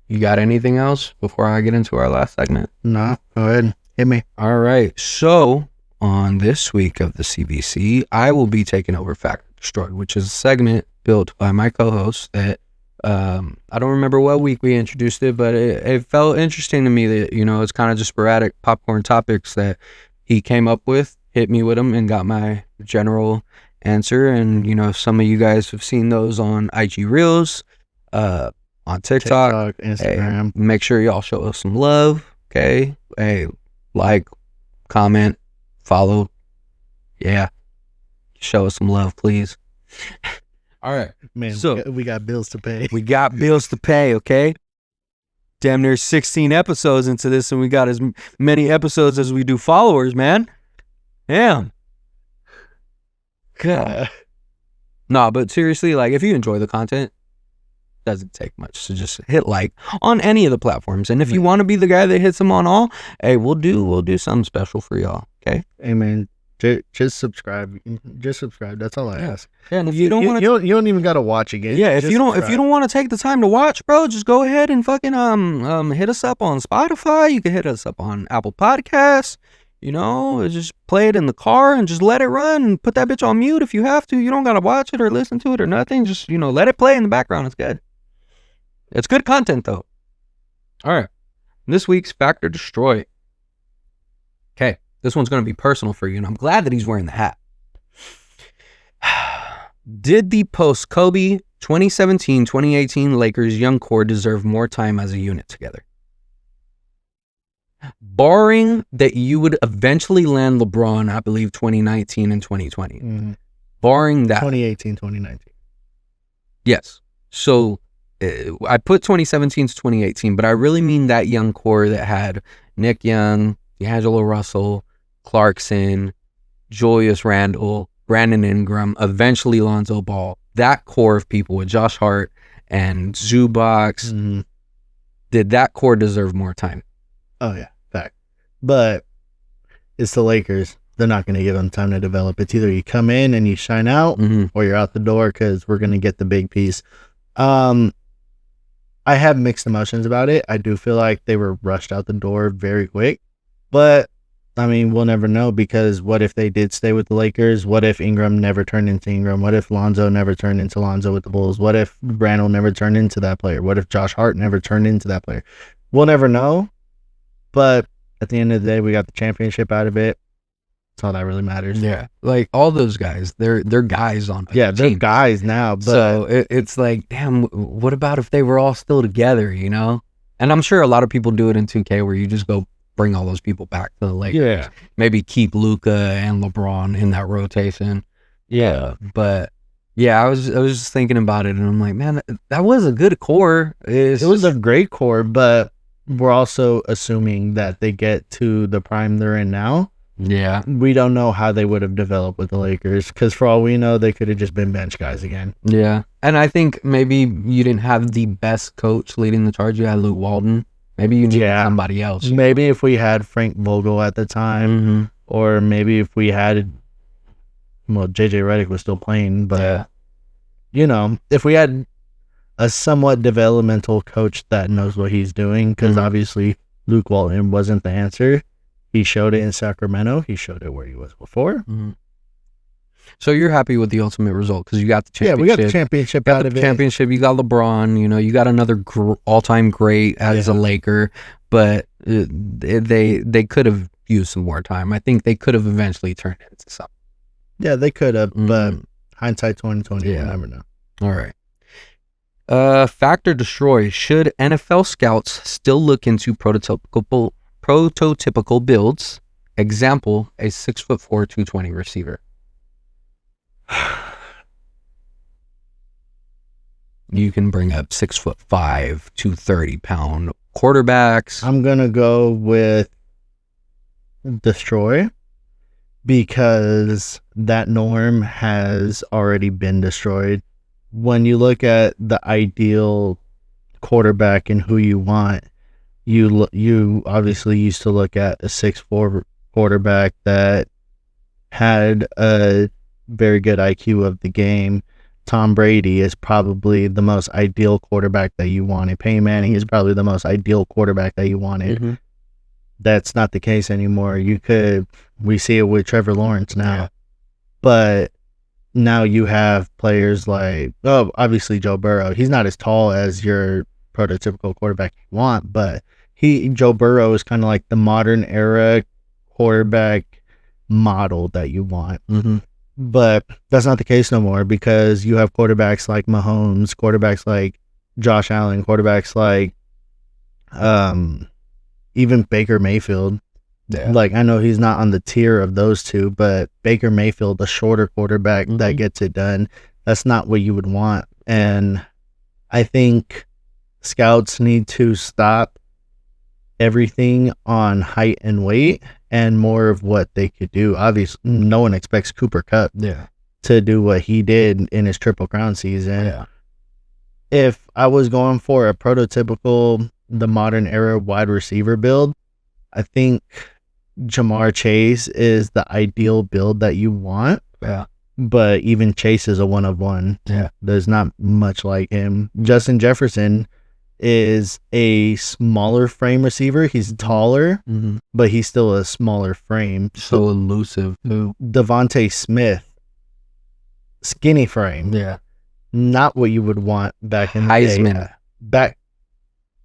You got anything else before I get into our last segment? No, go ahead. Hit me. All right. So on this week of the CVC, I will be taking over Fact or Destroyed, which is a segment built by my co-host that I don't remember what week we introduced it, but it felt interesting to me that, you know, it's kind of just sporadic popcorn topics that he came up with, hit me with them, and got my general answer. And, you know, some of you guys have seen those on IG Reels, on TikTok, Instagram. Hey, make sure y'all show us some love, okay? Hey, like, comment, follow. Yeah. Show us some love, please. All right. Man, so we got bills to pay. We got bills to pay, okay? Damn near 16 episodes into this, and we got as many episodes as we do followers, man. Damn. God. Nah, but seriously, like, if you enjoy the content, doesn't take much to just hit like on any of the platforms. And if you want to be the guy that hits them on all, hey, we'll do something special for y'all. Okay. Hey man, just subscribe. Just subscribe. That's all I ask. Yeah, and if you don't want to, you don't even got to watch again. Yeah, if you don't want to take the time to watch, bro, just go ahead and fucking hit us up on Spotify. You can hit us up on Apple Podcasts. You know, just play it in the car and just let it run and put that bitch on mute if you have to. You don't got to watch it or listen to it or nothing. Just, you know, let it play in the background. It's good. It's good content, though. All right. This week's Fact or Destroy. Okay. This one's going to be personal for you, and I'm glad that he's wearing the hat. Did the post-Kobe 2017-2018 Lakers young core deserve more time as a unit together? Barring that you would eventually land LeBron, I believe, 2019 and 2020. Mm-hmm. Barring that. 2018, 2019. Yes. So I put 2017 to 2018, but I really mean that young core that had Nick Young, D'Angelo Russell, Clarkson, Julius Randle, Brandon Ingram, eventually Lonzo Ball. That core of people with Josh Hart and Zubac. Mm-hmm. Did that core deserve more time? Oh, yeah. Fact. But it's the Lakers. They're not going to give them time to develop. It's either you come in and you shine out, mm-hmm. or you're out the door because we're going to get the big piece. I have mixed emotions about it. I do feel like they were rushed out the door very quick. But, I mean, we'll never know, because what if they did stay with the Lakers? What if Ingram never turned into Ingram? What if Lonzo never turned into Lonzo with the Bulls? What if Randall never turned into that player? What if Josh Hart never turned into that player? We'll never know. But at the end of the day, we got the championship out of it. That's all that really matters. Yeah, like all those guys, they're guys on the Yeah, they're team. guys now. But So it's like, damn, what about if they were all still together, you know? And I'm sure a lot of people do it in 2K where you just go bring all those people back to the Lakers. yeah, Maybe keep Luka and LeBron in that rotation. yeah, But yeah, I was just thinking about it, and I'm like, man, that was a good core. it was a great core, but we're also assuming that they get to the prime they're in now. Yeah. We don't know how they would have developed with the Lakers, because for all we know, they could have just been bench guys again. Yeah. And I think maybe you didn't have the best coach leading the charge. You had Luke Walton. Maybe you needed somebody else. Maybe if we had Frank Vogel at the time, or maybe if we had, well, JJ Redick was still playing, but, you know, if we had a somewhat developmental coach that knows what he's doing, because obviously Luke Walton wasn't the answer. He showed it in Sacramento. He showed it where he was before. So you're happy with the ultimate result because you got the championship. Yeah, we got the championship out of it. Championship. You got LeBron. You know, you got another all-time great as a Laker, but they could have used some more time. I think they could have eventually turned it into something. Yeah, they could have, but hindsight 2020, Yeah. we'll never know. All right. Fact or destroy. Should NFL scouts still look into prototypical builds? Example, a 6'4", 220 receiver. You can bring up 6'5", 230-pound quarterbacks. I'm gonna go with destroy, because that norm has already been destroyed. When you look at the ideal quarterback and who you want, you obviously used to look at a 6'4" quarterback that had a very good IQ of the game. Tom Brady is probably the most ideal quarterback that you wanted. Peyton Manning is probably the most ideal quarterback that you wanted. That's not the case anymore. We see it with Trevor Lawrence now. But now you have players like, obviously Joe Burrow. He's not as tall as your prototypical quarterback you want, but Joe Burrow is kind of like the modern era quarterback model that you want. But that's not the case no more, because you have quarterbacks like Mahomes, quarterbacks like Josh Allen, quarterbacks like even Baker Mayfield. Like, I know he's not on the tier of those two, but Baker Mayfield, the shorter quarterback that gets it done, that's not what you would want. And I think scouts need to stop everything on height and weight and more of what they could do. Obviously, no one expects Cooper Kupp to do what he did in his Triple Crown season. If I was going for a prototypical, the modern era wide receiver build, I think Jamar Chase is the ideal build that you want. But even Chase is a one of one. There's not much like him. Justin Jefferson is a smaller frame receiver. He's taller, but he's still a smaller frame. So elusive. Devontae Smith, skinny frame. Not what you would want back in the day.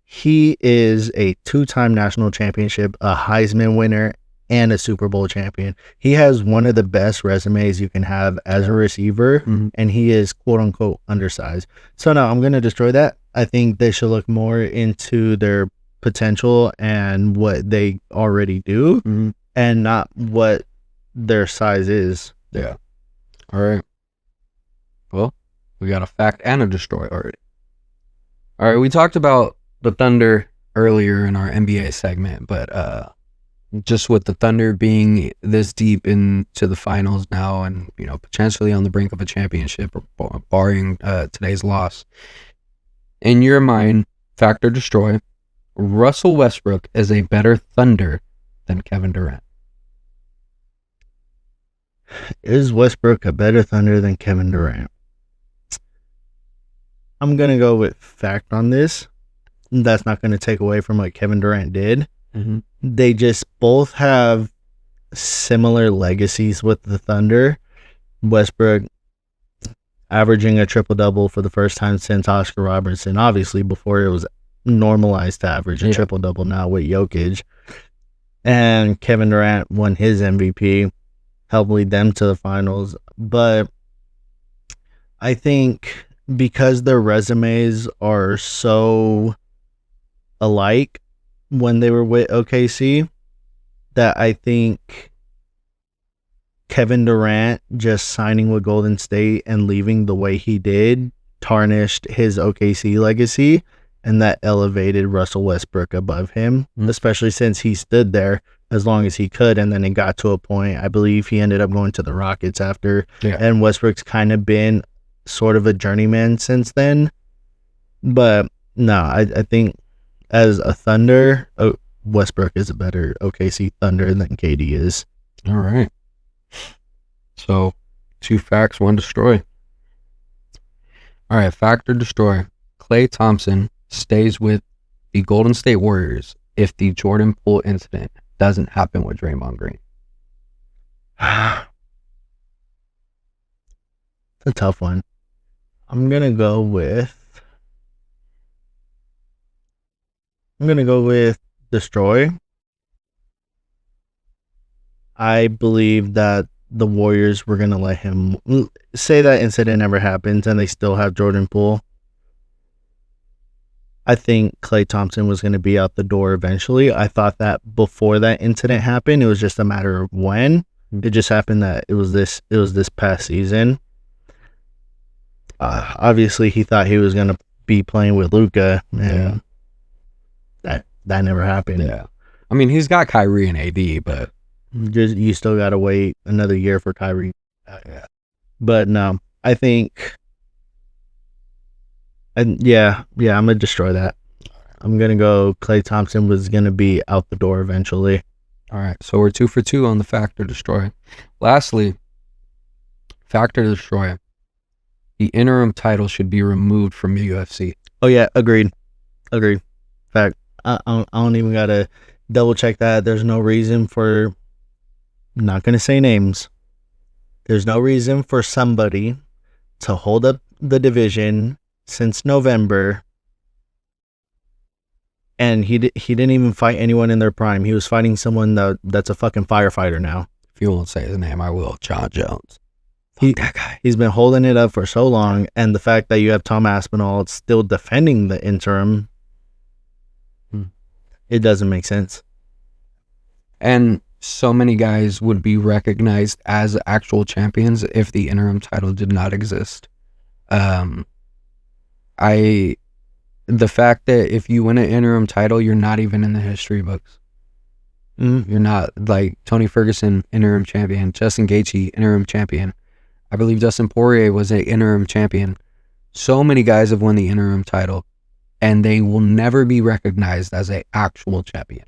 He is a 2-time national championship, a Heisman winner, and a Super Bowl champion. He has one of the best resumes you can have as a receiver, and he is quote unquote undersized. So no, I'm going to destroy that. I think they should look more into their potential and what they already do, and not what their size is. All right. Well, we got a fact and a destroy already. All right, we talked about the Thunder earlier in our NBA segment, but just with the Thunder being this deep into the finals now, and potentially on the brink of a championship, barring today's loss, in your mind, fact or destroy, Russell Westbrook is a better Thunder than Kevin Durant. Is Westbrook a better Thunder than Kevin Durant? I'm gonna go with fact on this. that's not going to take away from what Kevin Durant did. Mm-hmm. They just both have similar legacies with the Thunder. Westbrook averaging a triple-double for the first time since Oscar Robertson, obviously before it was normalized to average a triple-double now with Jokic. And Kevin Durant won his MVP, helped lead them to the finals. But I think because their resumes are so alike when they were with OKC, that I think Kevin Durant just signing with Golden State and leaving the way he did tarnished his OKC legacy, and that elevated Russell Westbrook above him, especially since he stood there as long as he could, and then it got to a point, I believe he ended up going to the Rockets after, and Westbrook's kind of been sort of a journeyman since then. But no, I think as a Thunder, Westbrook is a better OKC Thunder than KD is. All right. So, 2 facts, 1 destroy. All right, fact or destroy. Klay Thompson stays with the Golden State Warriors if the Jordan Poole incident doesn't happen with Draymond Green. It's a tough one. I'm going to go with destroy. I believe that the Warriors were going to let him say that incident never happens and they still have Jordan Poole. I think Klay Thompson was going to be out the door eventually. I thought that before that incident happened, it was just a matter of when. It just happened that it was this past season. Obviously, he thought he was going to be playing with Luka, and that never happened. Yeah, I mean, he's got Kyrie and AD, but you still got to wait another year for Kyrie. But no, I think, and I'm gonna destroy that. I'm gonna go Klay Thompson was gonna be out the door eventually. All right, so we're 2 for 2 on the fact or destroy. Lastly, fact or destroy. The interim title should be removed from the UFC. Oh yeah, agreed. Fact. I don't even gotta double check that. There's no reason for, I'm not gonna say names. There's no reason for somebody to hold up the division since November, and he didn't even fight anyone in their prime. He was fighting someone that's a fucking firefighter now. If you won't say his name, I will. John Jones. That guy. He's been holding it up for so long, and the fact that you have Tom Aspinall still defending the interim, it doesn't make sense. And so many guys would be recognized as actual champions if the interim title did not exist. The fact that if you win an interim title, you're not even in the history books. You're not, like Tony Ferguson, interim champion, Justin Gaethje, interim champion. I believe Dustin Poirier was an interim champion. So many guys have won the interim title, and they will never be recognized as an actual champion.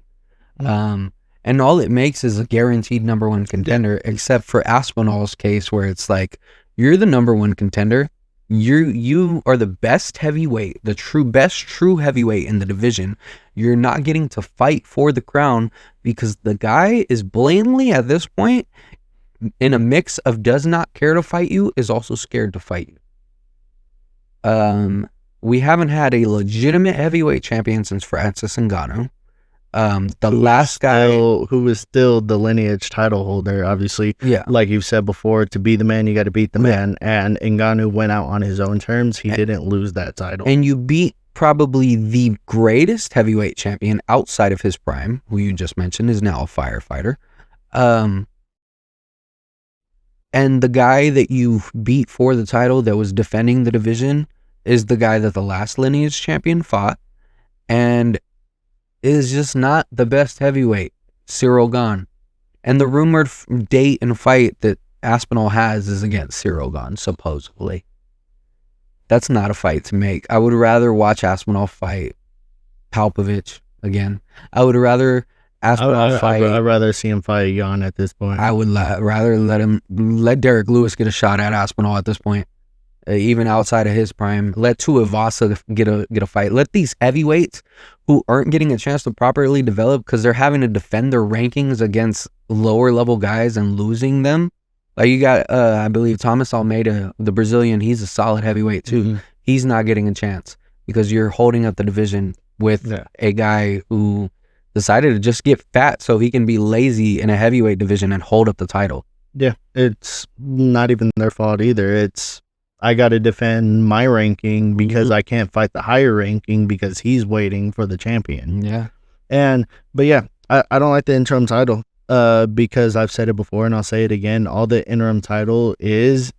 And all it makes is a guaranteed number 1 contender, except for Aspinall's case, where it's like, you're the number 1 contender. You are the best heavyweight, the best true heavyweight in the division. You're not getting to fight for the crown because the guy is blatantly, at this point, in a mix of does not care to fight you, is also scared to fight you. We haven't had a legitimate heavyweight champion since Francis Ngannou. The last guy who was still the lineage title holder, obviously. Yeah. Like you've said before, to be the man, you got to beat the man. And Ngannou went out on his own terms. He didn't lose that title. And you beat probably the greatest heavyweight champion outside of his prime, who you just mentioned is now a firefighter. And the guy that you beat for the title that was defending the division is the guy that the last lineage champion fought, and is just not the best heavyweight, Cyril Gane. And the rumored date and fight that Aspinall has is against Cyril Gane, supposedly. That's not a fight to make. I would rather watch Aspinall fight Palpovich again. I would rather Aspinall fight. I'd rather see him fight Jan at this point. I would rather let Derek Lewis get a shot at Aspinall at this point. even outside of his prime. Let Tuivasa get a fight. Let these heavyweights who aren't getting a chance to properly develop because they're having to defend their rankings against lower level guys and losing them. Like you got, I believe Thomas Almeida, the Brazilian. He's a solid heavyweight too. Mm-hmm. He's not getting a chance because you're holding up the division with a guy who decided to just get fat so he can be lazy in a heavyweight division and hold up the title. Yeah, it's not even their fault either. It's, I got to defend my ranking because I can't fight the higher ranking because he's waiting for the champion. Yeah. But yeah, I don't like the interim title because I've said it before and I'll say it again. All the interim title is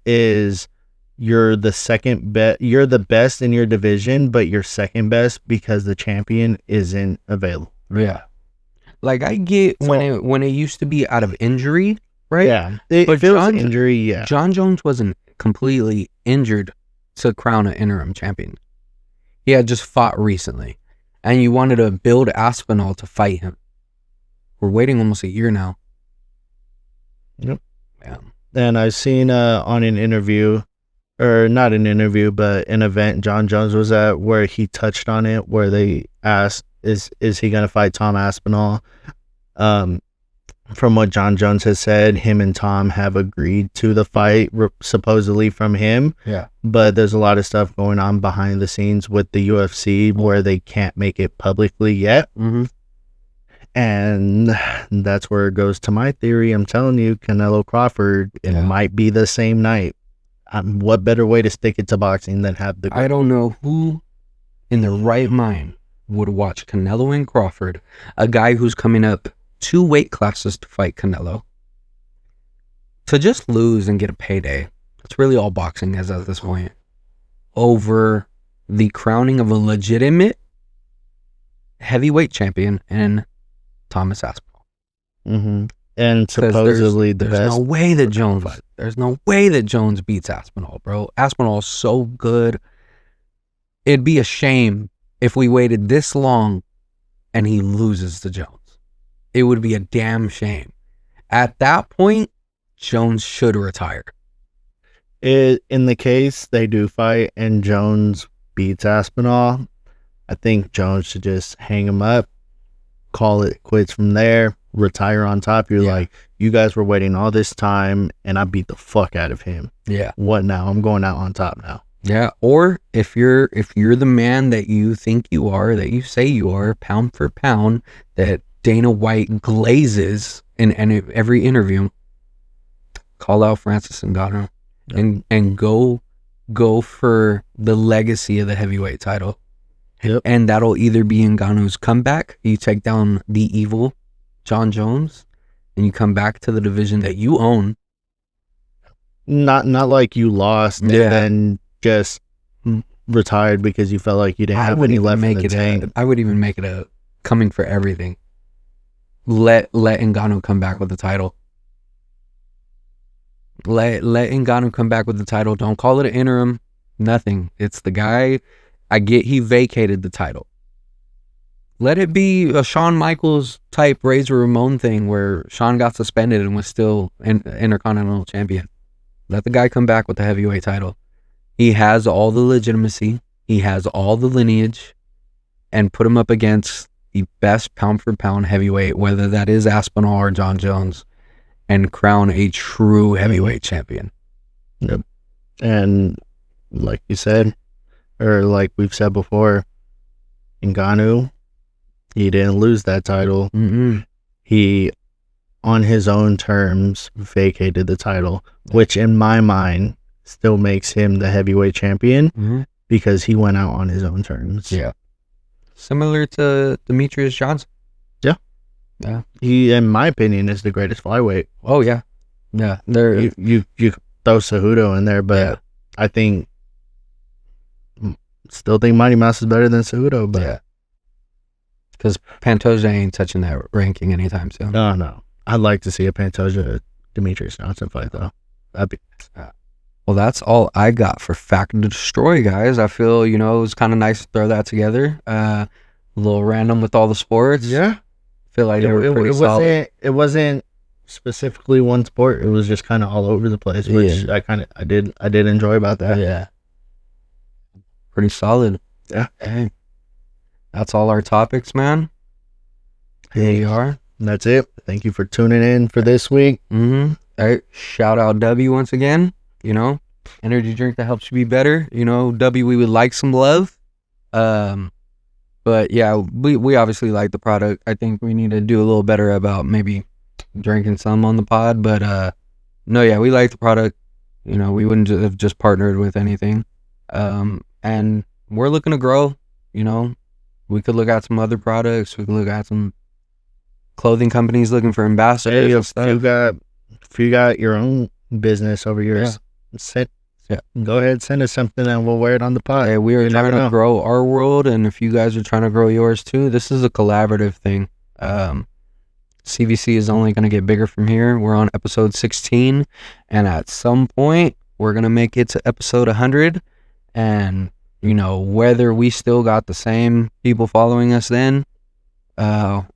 you're the second best, you're the best in your division, but you're second best because the champion isn't available. Yeah. Like I get when it used to be out of injury, right? Yeah. But injury, yeah. John Jones wasn't completely injured to crown an interim champion. He had just fought recently. And you wanted to build Aspinall to fight him. We're waiting almost a year now. Yep. Yeah. And I've seen on an interview, or not an interview, but an event John Jones was at where he touched on it, where they asked, is he going to fight Tom Aspinall? From what John Jones has said, him and Tom have agreed to the fight, supposedly from him. Yeah. But there's a lot of stuff going on behind the scenes with the UFC where they can't make it publicly yet. Mm-hmm. And that's where it goes to my theory. I'm telling you, Canelo Crawford, it might be the same night. What better way to stick it to boxing than have the... I don't know who in their right mind would watch Canelo and Crawford, a guy who's coming up 2 weight classes to fight Canelo, to just lose and get a payday. That's really all boxing is at this point. Over the crowning of a legitimate heavyweight champion and Thomas Aspinall. Mm-hmm. And supposedly there's best. No way that Jones. There's no way that Jones beats Aspinall, bro. Aspinall is so good. It'd be a shame if we waited this long and he loses to Jones. It would be a damn shame. At that point, Jones should retire. In the case they do fight and Jones beats Aspinall, I think Jones should just hang him up, call it quits from there, retire on top. You're like, you guys were waiting all this time and I beat the fuck out of him. Yeah. What now? I'm going out on top now. Yeah. Or if you're the man that you think you are, that you say you are, pound for pound, that Dana White glazes in every interview, call out Francis Ngannou and go for the legacy of the heavyweight title. Yep. And that'll either be Ngannou's comeback. You take down the evil John Jones and you come back to the division that you own. Not like you lost and then just retired because you felt like you didn't have any left in the tank. I would even make it a coming for everything. Let Ngannou come back with the title. Let Ngannou come back with the title. Don't call it an interim. Nothing. It's the guy. I get he vacated the title. Let it be a Shawn Michaels type Razor Ramon thing where Shawn got suspended and was still an Intercontinental Champion. Let the guy come back with the heavyweight title. He has all the legitimacy. He has all the lineage. And put him up against the best pound for pound heavyweight, whether that is Aspinall or John Jones, and crown a true heavyweight champion. Yep. And like you said, or like we've said before, Ngannou, he didn't lose that title. Mm-hmm. He, on his own terms, vacated the title, which in my mind still makes him the heavyweight champion because he went out on his own terms. Yeah. Similar to Demetrius Johnson. Yeah. Yeah. He, in my opinion, is the greatest flyweight. Oh, yeah. Yeah. You throw Cejudo in there, but I still think Mighty Mouse is better than Cejudo, but... Yeah. Because Pantoja ain't touching that ranking anytime soon. No. I'd like to see a Pantoja Demetrius Johnson fight, though. That'd be nice. Well, that's all I got for Fact to Destroy, guys. I feel, it was kind of nice to throw that together. A little random with all the sports. Yeah. Feel like they were pretty solid. It wasn't specifically one sport. It was just kind of all over the place, which I did enjoy about that. Yeah. Pretty solid. Yeah. Hey, that's all our topics, man. Here we are. That's it. Thank you for tuning in for this week. Hey, shout out W once again. You know, energy drink that helps you be better. You know, W, we would like some love. But yeah, we obviously like the product. I think we need to do a little better about maybe drinking some on the pod. But no, yeah, we like the product. You know, we wouldn't have just partnered with anything. And we're looking to grow. You know, we could look at some other products. We could look at some clothing companies looking for ambassadors. Hey, and stuff. if you got your own business over here, go ahead, send us something and we'll wear it on the pod. Hey, we are trying to grow our world, and if you guys are trying to grow yours too, this is a collaborative thing. CVC is only going to get bigger from here. We're on episode 16, and at some point we're going to make it to episode 100. And you know, whether we still got the same people following us then,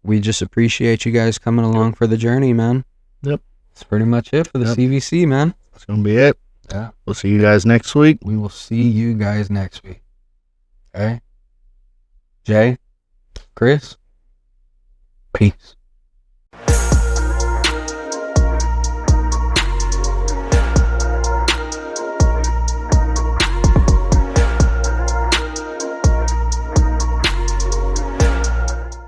we just appreciate you guys coming along for the journey, man. Yep. That's pretty much it for the CVC, man. That's going to be it. Yeah. We'll see you guys next week. We will see you guys next week. Okay? Jay? Chris? Peace.